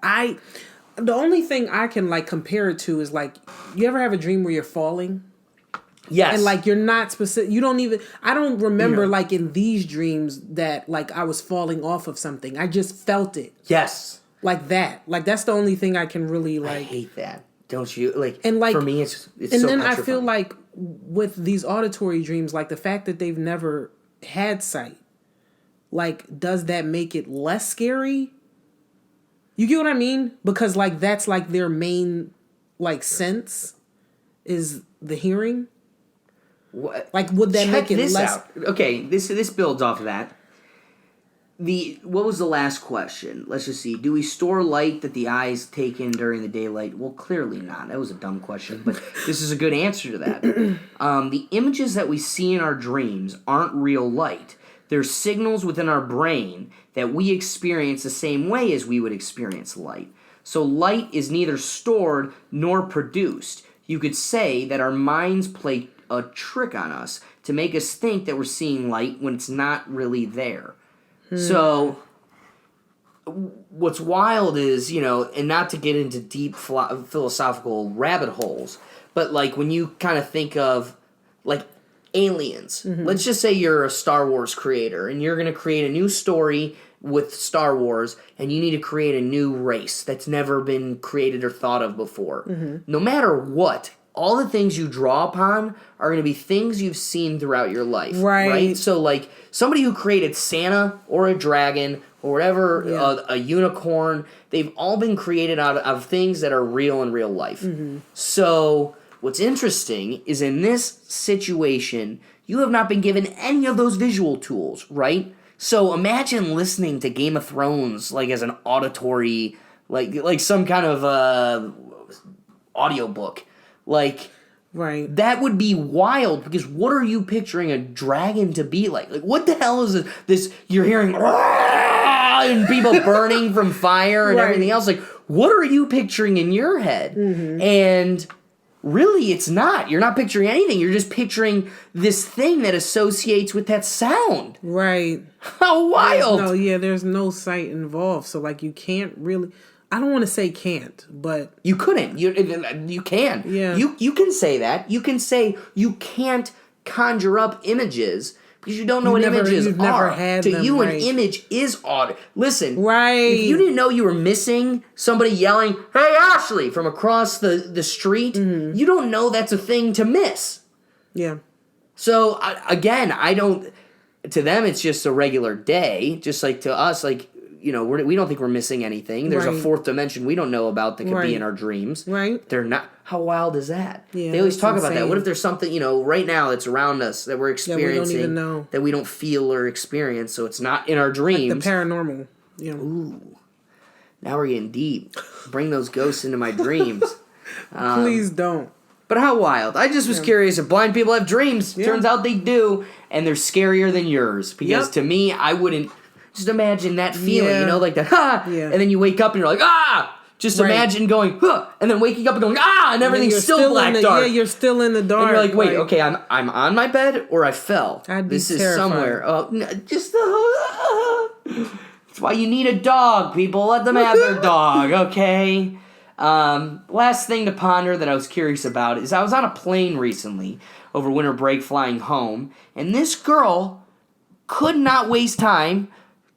S2: The only thing I can like compare it to is like, you ever have a dream where you're falling?
S1: Yes.
S2: And like you're not specific. I don't remember like in these dreams that like I was falling off of something. I just felt it.
S1: Yes.
S2: Like that. Like that's the only thing I can really like.
S1: I hate that. Don't you? Like,
S2: and like
S1: for me, it's
S2: and
S1: so
S2: then
S1: petrifying.
S2: I feel like with these auditory dreams, like the fact that they've never had sight, like, does that make it less scary? You get what I mean? Because like that's like their main like sense is the hearing.
S1: What?
S2: Like, would that
S1: Check
S2: make it
S1: this
S2: less?
S1: out. Okay, this builds off of that. What was the last question? Let's just see. Do we store light that the eyes take in during the daylight? Well, clearly not. That was a dumb question, but this is a good answer to that. The images that we see in our dreams aren't real light. They're signals within our brain that we experience the same way as we would experience light. So light is neither stored nor produced. You could say that our minds play a trick on us to make us think that we're seeing light when it's not really there. So what's wild is, and not to get into deep philosophical rabbit holes, but like when you kind of think of like aliens, let's just say you're a Star Wars creator and you're going to create a new story with Star Wars and you need to create a new race that's never been created or thought of before. No matter what, all the things you draw upon are going to be things you've seen throughout your life. Right? So, like, somebody who created Santa or a dragon or whatever, a unicorn, they've all been created out of things that are real in real life. So, what's interesting is in this situation, you have not been given any of those visual tools, right? So, imagine listening to Game of Thrones, like, as an auditory, like some kind of audiobook. Like,
S2: right.
S1: That would be wild, because what are you picturing a dragon to be like? Like, what the hell is this you're hearing and people burning from fire and everything else? Like, what are you picturing in your head? And really, it's not. You're not picturing anything. You're just picturing this thing that associates with that sound.
S2: Right.
S1: How wild.
S2: There's no sight involved. So, like, you can't really... I don't want to say can't, but...
S1: You couldn't. You can.
S2: Yeah.
S1: You can say that. You can say you can't conjure up images because you don't know what images are.
S2: Never had
S1: to
S2: them,
S1: you,
S2: right.
S1: an image is odd. Listen.
S2: Right.
S1: If you didn't know you were missing somebody yelling, "Hey, Ashley," from across the street, you don't know that's a thing to miss.
S2: Yeah.
S1: So, again, I don't... To them, it's just a regular day. Just like to us, like... we don't think we're missing anything. There's a fourth dimension we don't know about that could be in our dreams.
S2: Right.
S1: They're not. How wild is that?
S2: Yeah,
S1: they always talk
S2: insane.
S1: about that. What if there's something, right now that's around us that we're experiencing
S2: that we don't even know,
S1: that we don't feel or experience, so it's not in our dreams.
S2: Like the paranormal. Yeah.
S1: Ooh. Now we're getting deep. Bring those ghosts into my dreams.
S2: Please don't.
S1: But how wild. I just was curious if blind people have dreams.
S2: Yeah.
S1: Turns out they do, and they're scarier than yours. Because to me, I wouldn't... Just imagine that feeling, like that, and then you wake up and you're like, Just imagine going, and then waking up and going, and everything's still black dark.
S2: Yeah, you're still in the dark.
S1: And you're like, wait, okay, I'm on my bed or I fell.
S2: I'd be
S1: this
S2: terrified.
S1: is somewhere. Oh, no, just the That's why you need a dog, people. Let them have their dog, okay? Last thing to ponder that I was curious about is I was on a plane recently over winter break flying home, and this girl could not waste time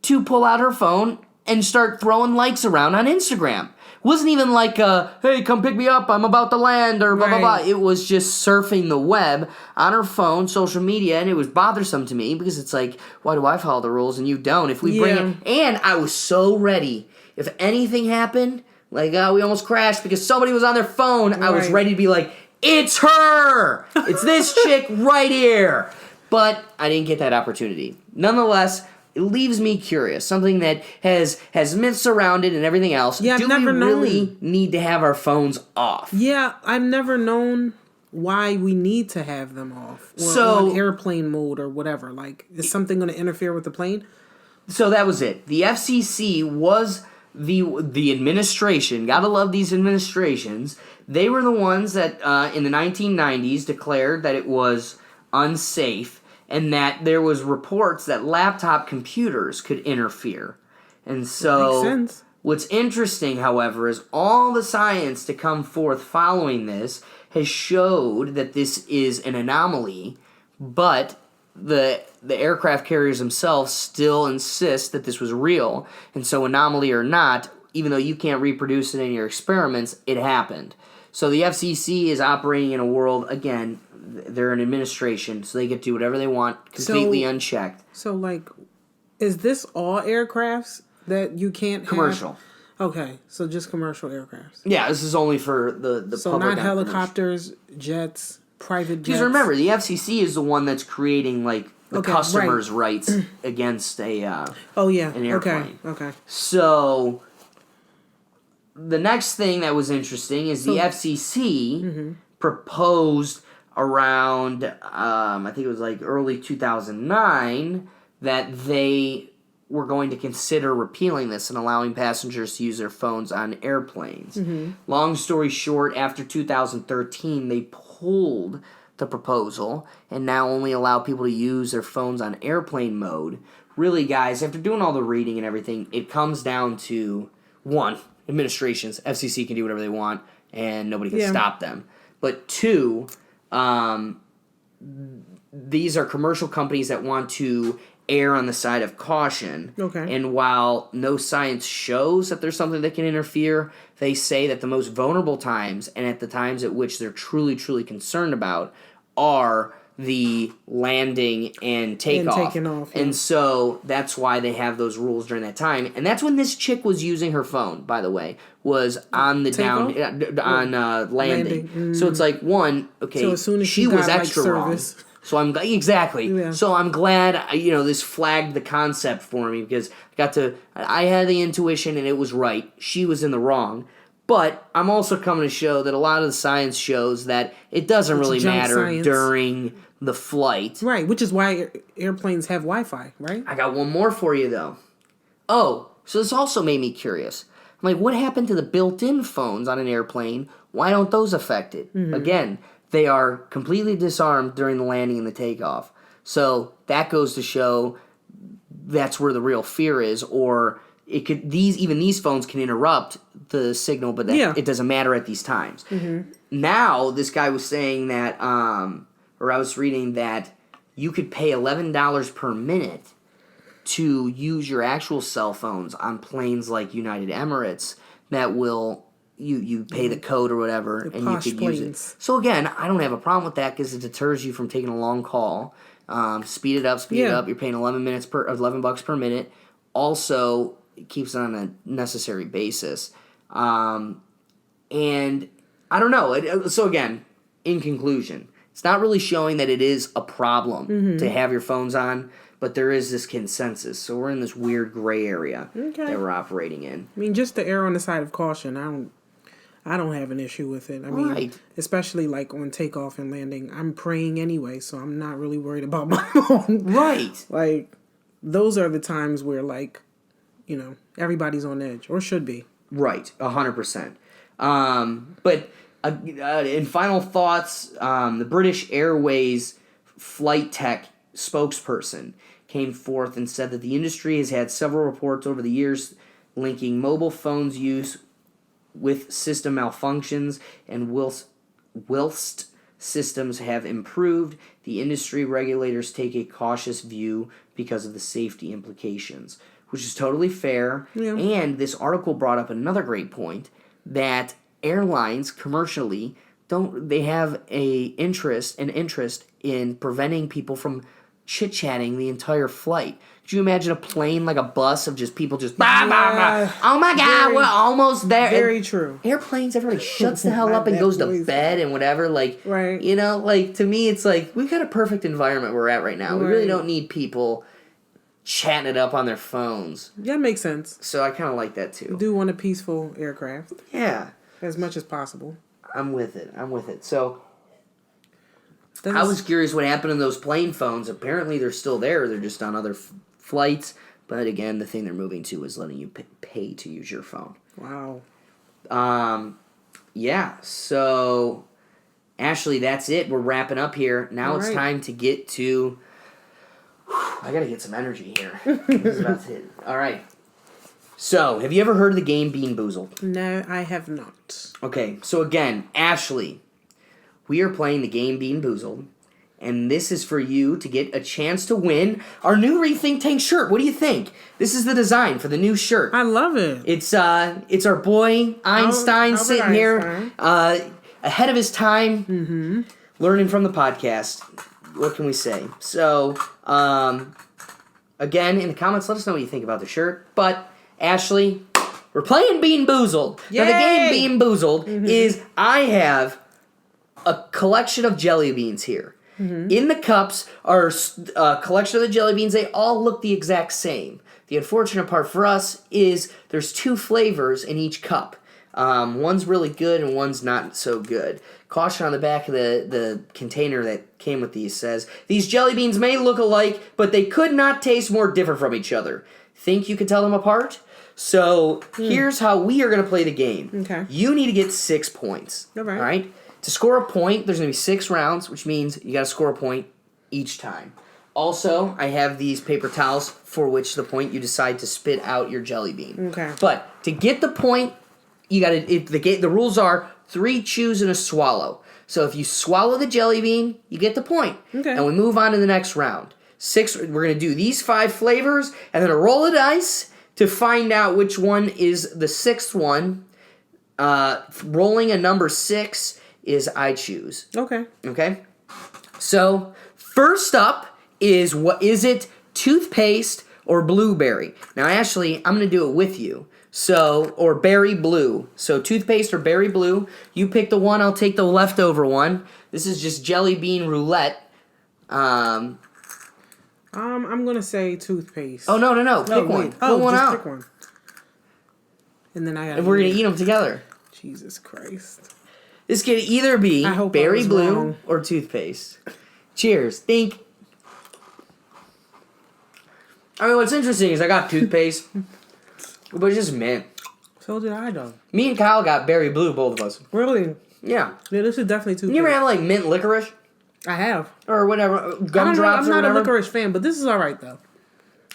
S1: to pull out her phone and start throwing likes around on Instagram. Wasn't even like, hey, come pick me up, I'm about to land, or blah, blah, blah. It was just surfing the web on her phone, social media, and it was bothersome to me because it's like, why do I follow the rules and you don't? If we bring it... And I was so ready. If anything happened, like, we almost crashed because somebody was on their phone, I was ready to be like, it's her! It's this chick right here! But I didn't get that opportunity. Nonetheless... It leaves me curious. Something that has myths around it and everything else.
S2: Yeah,
S1: Do we really need to have our phones off?
S2: Yeah, I've never known why we need to have them off. Or on airplane mode or whatever. Like, is something going to interfere with the plane?
S1: So that was it. The FCC was the administration. Gotta love these administrations. They were the ones that in the 1990s declared that it was unsafe. And that there was reports that laptop computers could interfere. And so,
S2: makes sense.
S1: What's interesting, however, is all the science to come forth following this has showed that this is an anomaly, but the aircraft carriers themselves still insist that this was real. And so, anomaly or not, even though you can't reproduce it in your experiments, it happened. So the FCC is operating in a world, again, they're an administration, so they get to do whatever they want, completely unchecked.
S2: So, like, is this all aircrafts that you can't
S1: commercial.
S2: Have? Okay, so just commercial aircrafts.
S1: Yeah, this is only for the
S2: so
S1: public.
S2: So not helicopters, jets, private jets.
S1: Because remember, the FCC is the one that's creating, like, the customers' rights against a an airplane.
S2: Okay.
S1: So, the next thing that was interesting is the FCC proposed around, I think it was like early 2009, that they were going to consider repealing this and allowing passengers to use their phones on airplanes. Long story short, after 2013, they pulled the proposal and now only allow people to use their phones on airplane mode. Really, guys, after doing all the reading and everything, it comes down to, one, administrations, FCC can do whatever they want, and nobody can stop them. But two... these are commercial companies that want to err on the side of caution.
S2: Okay.
S1: And while no science shows that there's something that can interfere, they say that the most vulnerable times and at the times at which they're truly, truly concerned about are the landing and takeoff.
S2: And taking off. Yeah.
S1: And so that's why they have those rules during that time. And that's when this chick was using her phone, by the way, was on the landing. So it's like, one, okay,
S2: so as soon as
S1: she was
S2: got,
S1: extra
S2: like,
S1: wrong. So I'm So I'm glad this flagged the concept for me because I had the intuition and it was right. She was in the wrong. But I'm also coming to show that a lot of the science shows that it doesn't really matter during the flight.
S2: Right, which is why airplanes have Wi-Fi, right?
S1: I got one more for you, though. Oh, so this also made me curious. I'm like, what happened to the built-in phones on an airplane? Why don't those affect it? Again, they are completely disarmed during the landing and the takeoff. So that goes to show that's where the real fear is, or it could these phones can interrupt the signal, but it doesn't matter at these times. Now, this guy was saying that, or I was reading that you could pay $11 per minute to use your actual cell phones on planes like United Emirates that will... You pay the code or whatever, and you could use it. So again, I don't have a problem with that because it deters you from taking a long call. Speed it up. You're paying $11 per minute. Also, it keeps it on a necessary basis. And I don't know. So again, in conclusion, it's not really showing that it is a problem to have your phones on, but there is this consensus. So we're in this weird gray area that we're operating in.
S2: I mean, just to err on the side of caution, I don't have an issue with it. I mean, especially like on takeoff and landing, I'm praying anyway, so I'm not really worried about my phone.
S1: Right.
S2: Like, those are the times where, like, everybody's on edge, or should be.
S1: Right, 100%. But in final thoughts, the British Airways flight tech spokesperson came forth and said that the industry has had several reports over the years linking mobile phones use with system malfunctions, and whilst systems have improved, the industry regulators take a cautious view because of the safety implications, which is totally fair.
S2: Yeah.
S1: And this article brought up another great point, that airlines commercially they have an interest in preventing people from chit-chatting the entire flight. Could you imagine a plane like a bus of just people just bah, bah, bah. Oh my God, we're almost there.
S2: Very true.
S1: Airplanes, everybody shuts the hell up and goes to bed and whatever. Like,
S2: right.
S1: You know, like to me, it's like we've got a perfect environment we're at right now. We really don't need people chatting it up on their phones.
S2: Yeah, makes sense.
S1: So I kind of like that too.
S2: Do want a peaceful aircraft.
S1: Yeah.
S2: As much as possible.
S1: I'm with it. So I was curious what happened to those plane phones. Apparently they're still there. They're just on other flights. But again, the thing they're moving to is letting you pay to use your phone.
S2: Wow.
S1: Yeah. So, Ashley, that's it. We're wrapping up here. Now it's time to get to... I got to get some energy here. This is about to hit. All right. So, have you ever heard of the game Bean Boozled?
S2: No, I have not.
S1: Okay, so again, Ashley, we are playing the game Bean Boozled, and this is for you to get a chance to win our new Rethink Tank shirt. What do you think? This is the design for the new shirt.
S2: I love it.
S1: It's our boy Einstein sitting here, ahead of his time, learning from the podcast. What can we say? So, again, in the comments, let us know what you think about the shirt. But Ashley, we're playing Bean Boozled.
S2: Yay!
S1: Now, the game Bean Boozled is I have a collection of jelly beans here. In the cups are a collection of the jelly beans. They all look the exact same. The unfortunate part for us is there's 2 flavors in each cup. One's really good and one's not so good. Caution on the back of the container that came with these says, these jelly beans may look alike, but they could not taste more different from each other. Think you can tell them apart? So here's how we are going to play the game.
S2: Okay.
S1: You need to get 6 points.
S2: All right.
S1: All right? To score a point, there's going to be 6 rounds, which means you got to score a point each time. Also, I have these paper towels for which the point you decide to spit out your jelly bean.
S2: Okay.
S1: But to get the point, you got to. The rules are 3 chews and a swallow. So if you swallow the jelly bean, you get the point.
S2: Okay.
S1: And we move on to the next round. 6. We're going to do these 5 flavors, and then a roll of dice to find out which one is the 6th one. Rolling a number 6 is I choose.
S2: Okay.
S1: Okay? So, first up is, what is it, toothpaste or blueberry? Now, Ashley, I'm going to do it with you. So, or berry blue. So, toothpaste or berry blue. You pick the one, I'll take the leftover one. This is just jelly bean roulette.
S2: I'm gonna say toothpaste.
S1: Oh, no. Pick one. Pull one
S2: just
S1: out.
S2: pick one. And then I gotta.
S1: And we're going to eat them together.
S2: Jesus Christ.
S1: This could either be
S2: I hope I
S1: berry
S2: was
S1: blue
S2: wrong.
S1: or toothpaste. Cheers. Think. I mean, what's interesting is I got toothpaste, but it's just mint.
S2: So did I, though.
S1: Me and Kyle got berry blue, both of us.
S2: Really?
S1: Yeah.
S2: Yeah, this is definitely toothpaste.
S1: You ever have like mint licorice
S2: I have.
S1: or whatever, gumdrops or
S2: I'm not
S1: whatever?
S2: a licorice fan, but this is all right, though.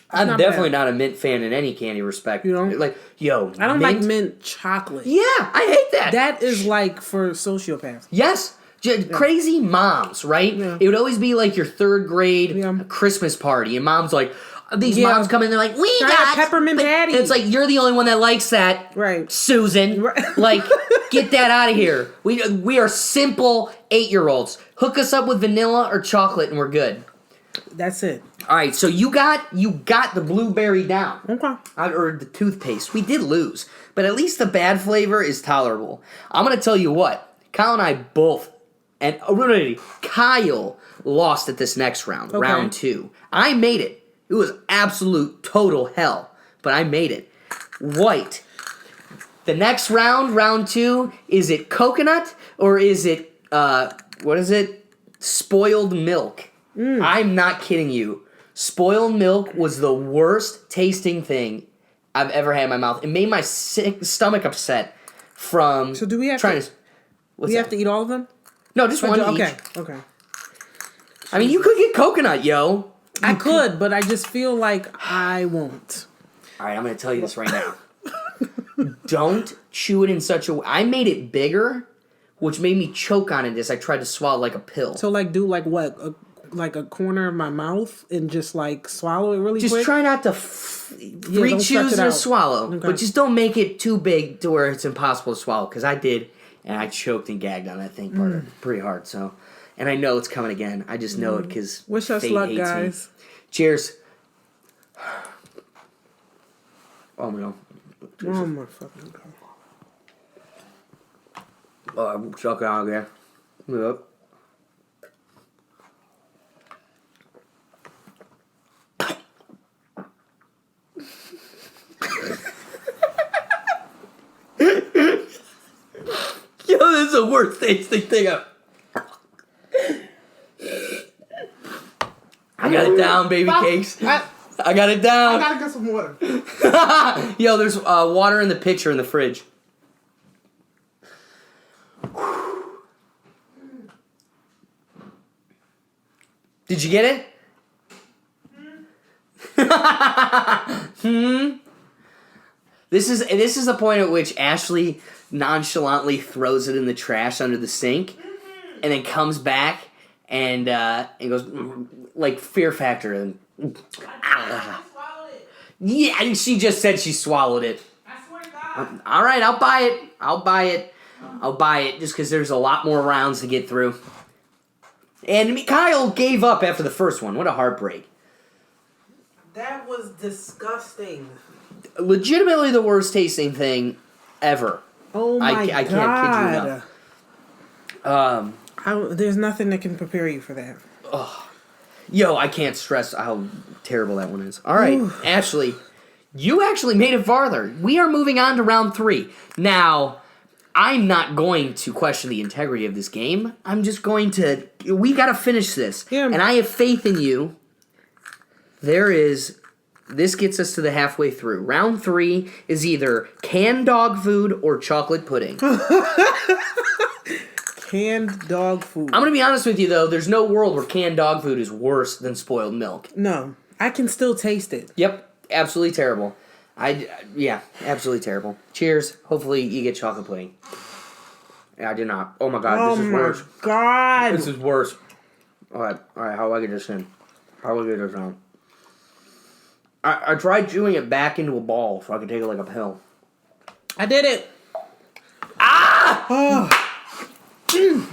S1: I'm
S2: not
S1: definitely
S2: bad.
S1: not a mint fan in any candy respect.
S2: You don't?
S1: Like, yo,
S2: I don't
S1: mint?
S2: like mint chocolate.
S1: Yeah, I hate that.
S2: That is like for sociopaths.
S1: Yes. Crazy moms, right?
S2: Yeah.
S1: It would always be like your 3rd grade
S2: Yeah.
S1: Christmas party, and mom's like, these
S2: Yeah.
S1: moms come in, they're like, we
S2: Try
S1: got
S2: a peppermint patty.
S1: And it's like, you're the only one that likes that,
S2: Right.
S1: Susan.
S2: Right.
S1: Like, get that out of here. We are simple 8-year-olds. Hook us up with vanilla or chocolate, and we're good.
S2: That's it.
S1: All right, so you got the blueberry down.
S2: Okay.
S1: Or the toothpaste. We did lose, but at least the bad flavor is tolerable. I'm going to tell you what. Kyle and I both, and really, Kyle lost at this next round,
S2: Okay.
S1: round 2. I made it. It was absolute total hell, but I made it. White. The next round, round 2, is it coconut or is it, what is it? Spoiled milk. I'm not kidding you. Spoiled milk was the worst tasting thing I've ever had in my mouth. It made my stomach upset from
S2: So do we have
S1: trying
S2: to?
S1: to. What's
S2: We have
S1: that?
S2: to eat all of them?
S1: No, just one each.
S2: Okay. Okay.
S1: I mean, you could get coconut, yo.
S2: I could, but I just feel like I won't.
S1: All right, I'm going to tell you this right now. Don't chew it in such a way. I made it bigger, which made me choke on it as I tried to swallow like a pill.
S2: So, like, do, like, what? Like a corner of my mouth and just, like, swallow it really quick?
S1: Just try not to three chews and a swallow. Okay. But just don't make it too big to where it's impossible to swallow. Because I did, and I choked and gagged on that thing pretty hard. So, and I know it's coming again. I just know it because
S2: wish us luck, guys.
S1: Me. Cheers. Oh, no.
S2: Oh, my fucking God.
S1: Oh, I'm choking out again. Yep. Yo, this is the worst tasting thing ever. I got it down, baby cakes. I got it down.
S2: I gotta get some water.
S1: Yo, there's water in the pitcher in the fridge. Did you get it? This is the point at which Ashley nonchalantly throws it in the trash under the sink, and then comes back and goes like Fear Factor and.
S2: I swallowed it.
S1: Yeah, and she just said she swallowed it.
S2: I swear to God.
S1: All right, I'll buy it just because there's a lot more rounds to get through. And Kyle gave up after the first one. What a heartbreak.
S2: That was disgusting.
S1: Legitimately the worst tasting thing ever.
S2: Oh my God.
S1: I can't kid you enough.
S2: There's nothing that can prepare you for that.
S1: Yo, I can't stress how terrible that one is. All right, Ashley, you actually made it farther. We are moving on to round 3. Now, I'm not going to question the integrity of this game. I'm just going to... We got to finish this.
S2: Yeah.
S1: And I have faith in you. This gets us to the halfway through. Round 3 is either canned dog food or chocolate pudding.
S2: Canned dog food.
S1: I'm going to be honest with you, though. There's no world where canned dog food is worse than spoiled milk.
S2: No. I can still taste it.
S1: Yep. Absolutely terrible. Yeah, absolutely terrible. Cheers. Hopefully you get chocolate pudding. I did not. Oh my God, this is worse.
S2: Oh my God.
S1: This is worse. Alright, how do I get this in? How do I get this on? I tried chewing it back into a ball so I could take it like a pill.
S2: I did it.
S1: Ah!
S2: Oh.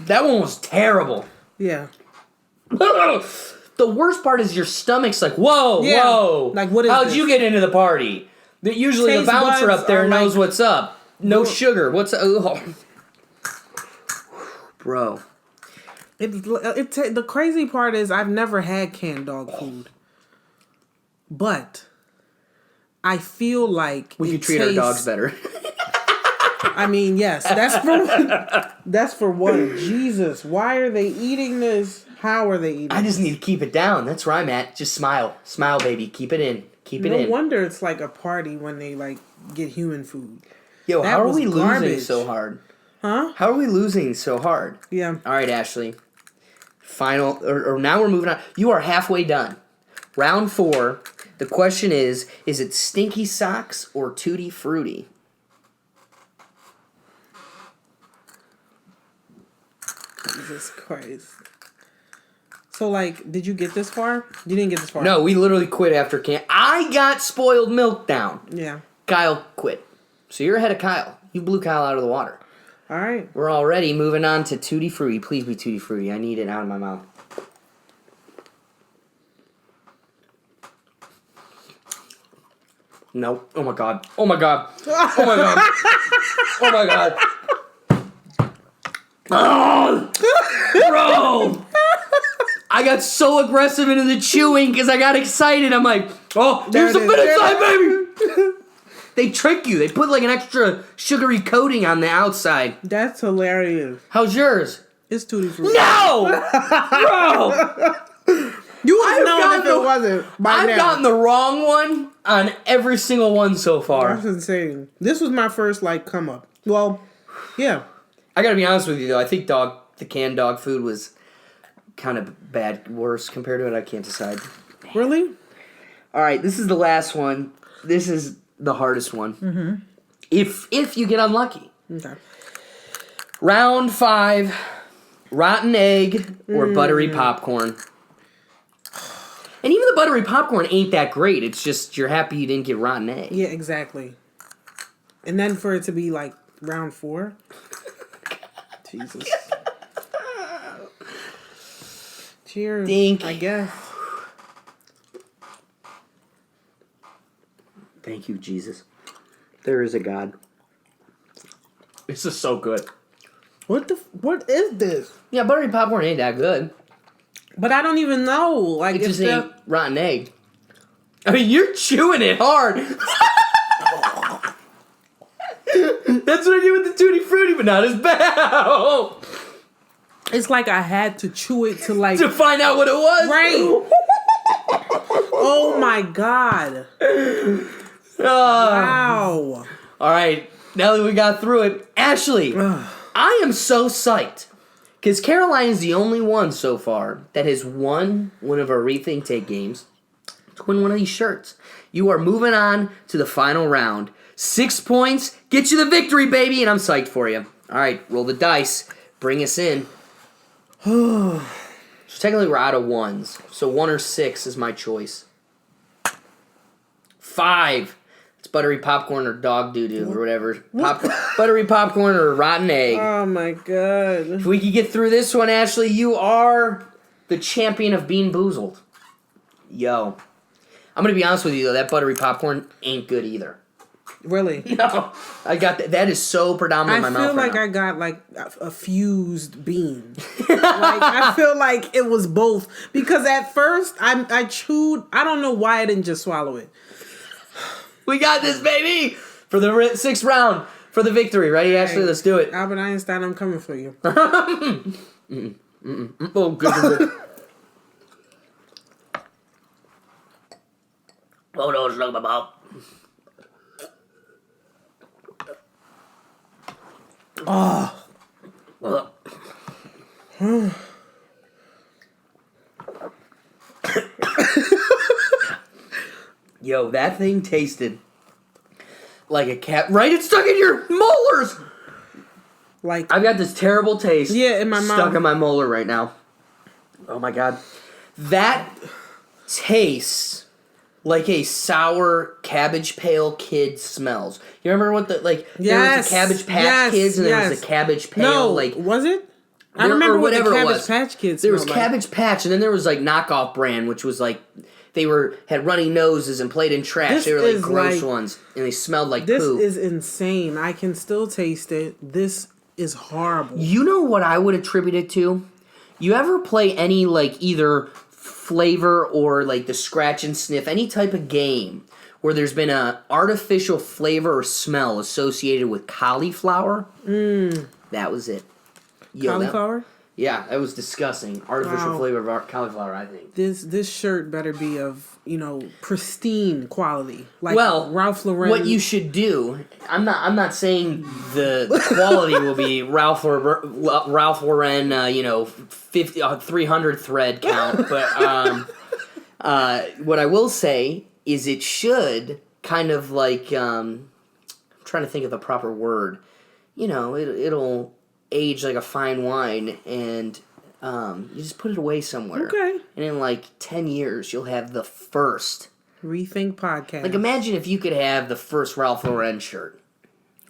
S1: That one was terrible.
S2: Yeah.
S1: The worst part is your stomach's like, whoa,
S2: Yeah.
S1: whoa.
S2: Like, what is
S1: How'd
S2: this?
S1: you get into the party? Usually
S2: Taste
S1: the bouncer
S2: buds
S1: up there
S2: are
S1: knows
S2: like-
S1: what's up. No sugar. What's Bro.
S2: The crazy part is I've never had canned dog food. But I feel like
S1: we could treat our dogs better.
S2: I mean, yes, that's for one. Jesus, why are they eating this? How are they eating?
S1: I just need to keep it down. That's where I'm at. Just smile, baby. Keep it in. Keep it in.
S2: No wonder it's like a party when they like get human food.
S1: Yo, how are we
S2: garbage.
S1: losing so hard?
S2: Huh?
S1: How are we losing so hard?
S2: Yeah.
S1: All right, Ashley. Final, or now we're moving on. You are halfway done. Round 4. The question is it Stinky Socks or Tutti Frutti?
S2: Jesus Christ. So, like, did you get this far? You didn't get this far.
S1: No, we literally quit after I got spoiled milk down.
S2: Yeah.
S1: Kyle quit. So you're ahead of Kyle. You blew Kyle out of the water.
S2: All right.
S1: We're already moving on to Tutti Frutti. Please be Tutti Frutti. I need it out of my mouth. Nope. Oh my God. Oh my God. Oh my God. Oh my God. Oh, bro. I got so aggressive into the chewing because I got excited. I'm like, oh, here's the finish line, baby. They trick you. They put like an extra sugary coating on the outside.
S2: That's hilarious.
S1: How's yours?
S2: It's Tutti Frutti.
S1: No! Bro!
S2: You would have known if it wasn't by
S1: I've
S2: now.
S1: gotten the wrong one on every single one so far.
S2: That's insane. This was my first, like, come up. Well, yeah.
S1: I gotta be honest with you, though. I think the canned dog food was kind of bad, worse compared to it. I can't decide.
S2: Really?
S1: All right, this is the last one. This is the hardest one. Mm-hmm. If you get unlucky.
S2: Okay.
S1: Round 5, rotten egg or buttery popcorn. And even the buttery popcorn ain't that great. It's just you're happy you didn't get rotten egg.
S2: Yeah, exactly. And then for it to be like round 4. Jesus. Cheers.
S1: Dink.
S2: I guess.
S1: Thank you, Jesus. There is a God. This is so good.
S2: What is this?
S1: Yeah, buttery popcorn ain't that good.
S2: But I don't even know. Like,
S1: It just ain't rotten egg. I mean, you're chewing it hard. That's what I do with the Tutti Frutti, but not as bad.
S2: It's like I had to chew it to like
S1: To find out what it was.
S2: right. Oh my God! Wow.
S1: All right, now that we got through it, Ashley, I am so psyched because Caroline is the only one so far that has won one of our Rethink Take games to win one of these shirts. You are moving on to the final round. 6 points, get you the victory, baby, and I'm psyched for you. All right, roll the dice, bring us in. So technically we're out of ones, so 1 or 6 is my choice. 5. It's buttery popcorn or dog doo-doo or whatever. Buttery popcorn or rotten egg.
S2: Oh my God.
S1: If we could get through this one, Ashley, you are the champion of Bean Boozled. Yo. I'm going to be honest with you, though. That buttery popcorn ain't good either.
S2: Really?
S1: No. I got that. That is so predominant in my mouth
S2: I feel like I got like a fused bean. Like I feel like it was both. Because at first I chewed. I don't know why I didn't just swallow it.
S1: We got this, baby! For the 6th round. For the victory. Ready, Ashley? Let's do it.
S2: Albert Einstein, I'm coming for you.
S1: Oh, good. Oh, no, it's not my mouth. Oh. Yo, that thing tasted like a cat. Right? It's stuck in your molars!
S2: Like,
S1: I've got this terrible taste.
S2: Yeah, in my mouth.
S1: Stuck in my molar right now. Oh my God. That tastes like a sour Cabbage Pail Kid smells. You remember what the, like, there was the Cabbage Patch Kids and there was the Cabbage Pail,
S2: no,
S1: like.
S2: was it? I remember what the Cabbage Patch Kids
S1: There was
S2: smelled
S1: Cabbage Patch, and then there was like knockoff brand, which was like they had runny noses and played in trash.
S2: This
S1: they were like
S2: is
S1: gross
S2: like-
S1: ones, and they smelled like
S2: This
S1: poo.
S2: is insane. I can still taste it. This is horrible.
S1: You know what I would attribute it to? You ever play any like either flavor or like the scratch and sniff, any type of game where there's been a artificial flavor or smell associated with cauliflower? That was it. Yo,
S2: Cauliflower?
S1: Yeah, that was disgusting. Artificial
S2: Wow.
S1: flavor of cauliflower, I think.
S2: This shirt better be of, pristine quality. Like
S1: Well,
S2: Ralph Lauren.
S1: what you should do, I'm not saying the quality will be Ralph Lauren 300 thread count, but what I will say is it should kind of like I'm trying to think of the proper word. It'll age like a fine wine, and you just put it away somewhere.
S2: Okay.
S1: And in like 10 years, you'll have the first.
S2: Rethink Podcast.
S1: Like, imagine if you could have the first Ralph Lauren shirt.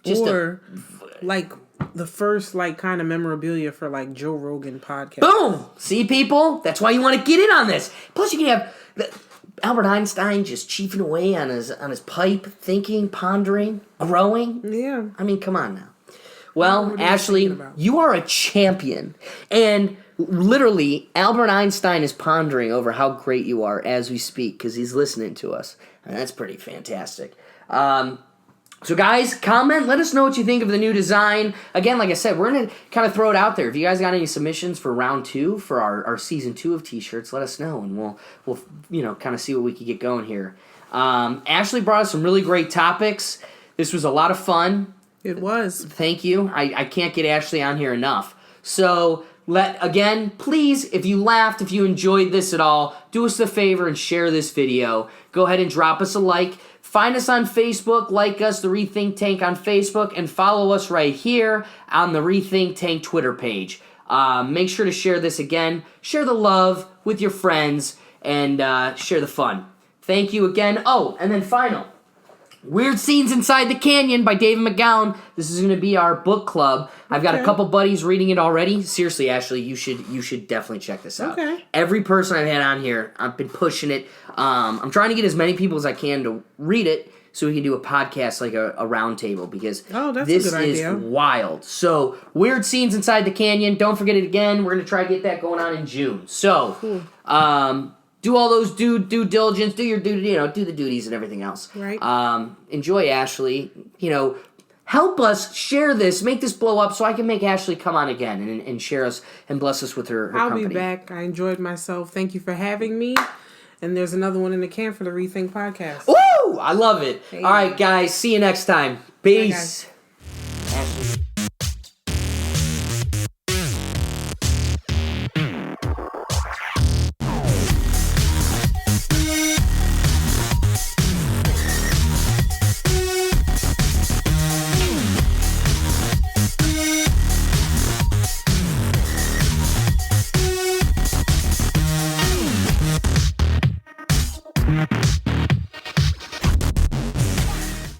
S2: Or like the first like kind of memorabilia for like Joe Rogan podcast.
S1: Boom! See, people? That's why you want to get in on this. Plus, you can have Albert Einstein just chiefing away on his pipe, thinking, pondering, growing.
S2: Yeah.
S1: I mean, come on now. Well,
S2: What are you
S1: Ashley,
S2: thinking about?
S1: you are a champion. And literally, Albert Einstein is pondering over how great you are as we speak because he's listening to us. And that's pretty fantastic. So guys, comment. Let us know what you think of the new design. Again, like I said, we're going to kind of throw it out there. If you guys got any submissions for round 2 for our season 2 of t-shirts, let us know. And we'll kind of see what we can get going here. Ashley brought us some really great topics. This was a lot of fun.
S2: It was.
S1: Thank you. I can't get Ashley on here enough. So Again, please, if you laughed, if you enjoyed this at all, do us a favor and share this video. Go ahead and drop us a like. Find us on Facebook, like us, The Rethink Tank on Facebook, and follow us right here on the Rethink Tank Twitter page. Make sure to share this again. Share the love with your friends, and share the fun. Thank you again. Oh, and then final. Weird Scenes Inside the Canyon by David McGowan. This is going to be our book club. I've got a couple buddies reading it already. Seriously, Ashley, you should definitely check this out.
S2: Okay.
S1: Every person I've had on here, I've been pushing it. I'm trying to get as many people as I can to read it so we can do a podcast, like a round table, because this is wild. So, Weird Scenes Inside the Canyon. Don't forget it again. We're going to try to get that going on in June. So, do all those due diligence, do your do the duties and everything else.
S2: Right.
S1: Enjoy Ashley. Help us share this, make this blow up, so I can make Ashley come on again and share us and bless us with her company.
S2: I'll be back. I enjoyed myself. Thank you for having me. And there's another one in the can for the Rethink podcast.
S1: Woo! I love it. Hey. All right, guys. See you next time. Peace. Ashley.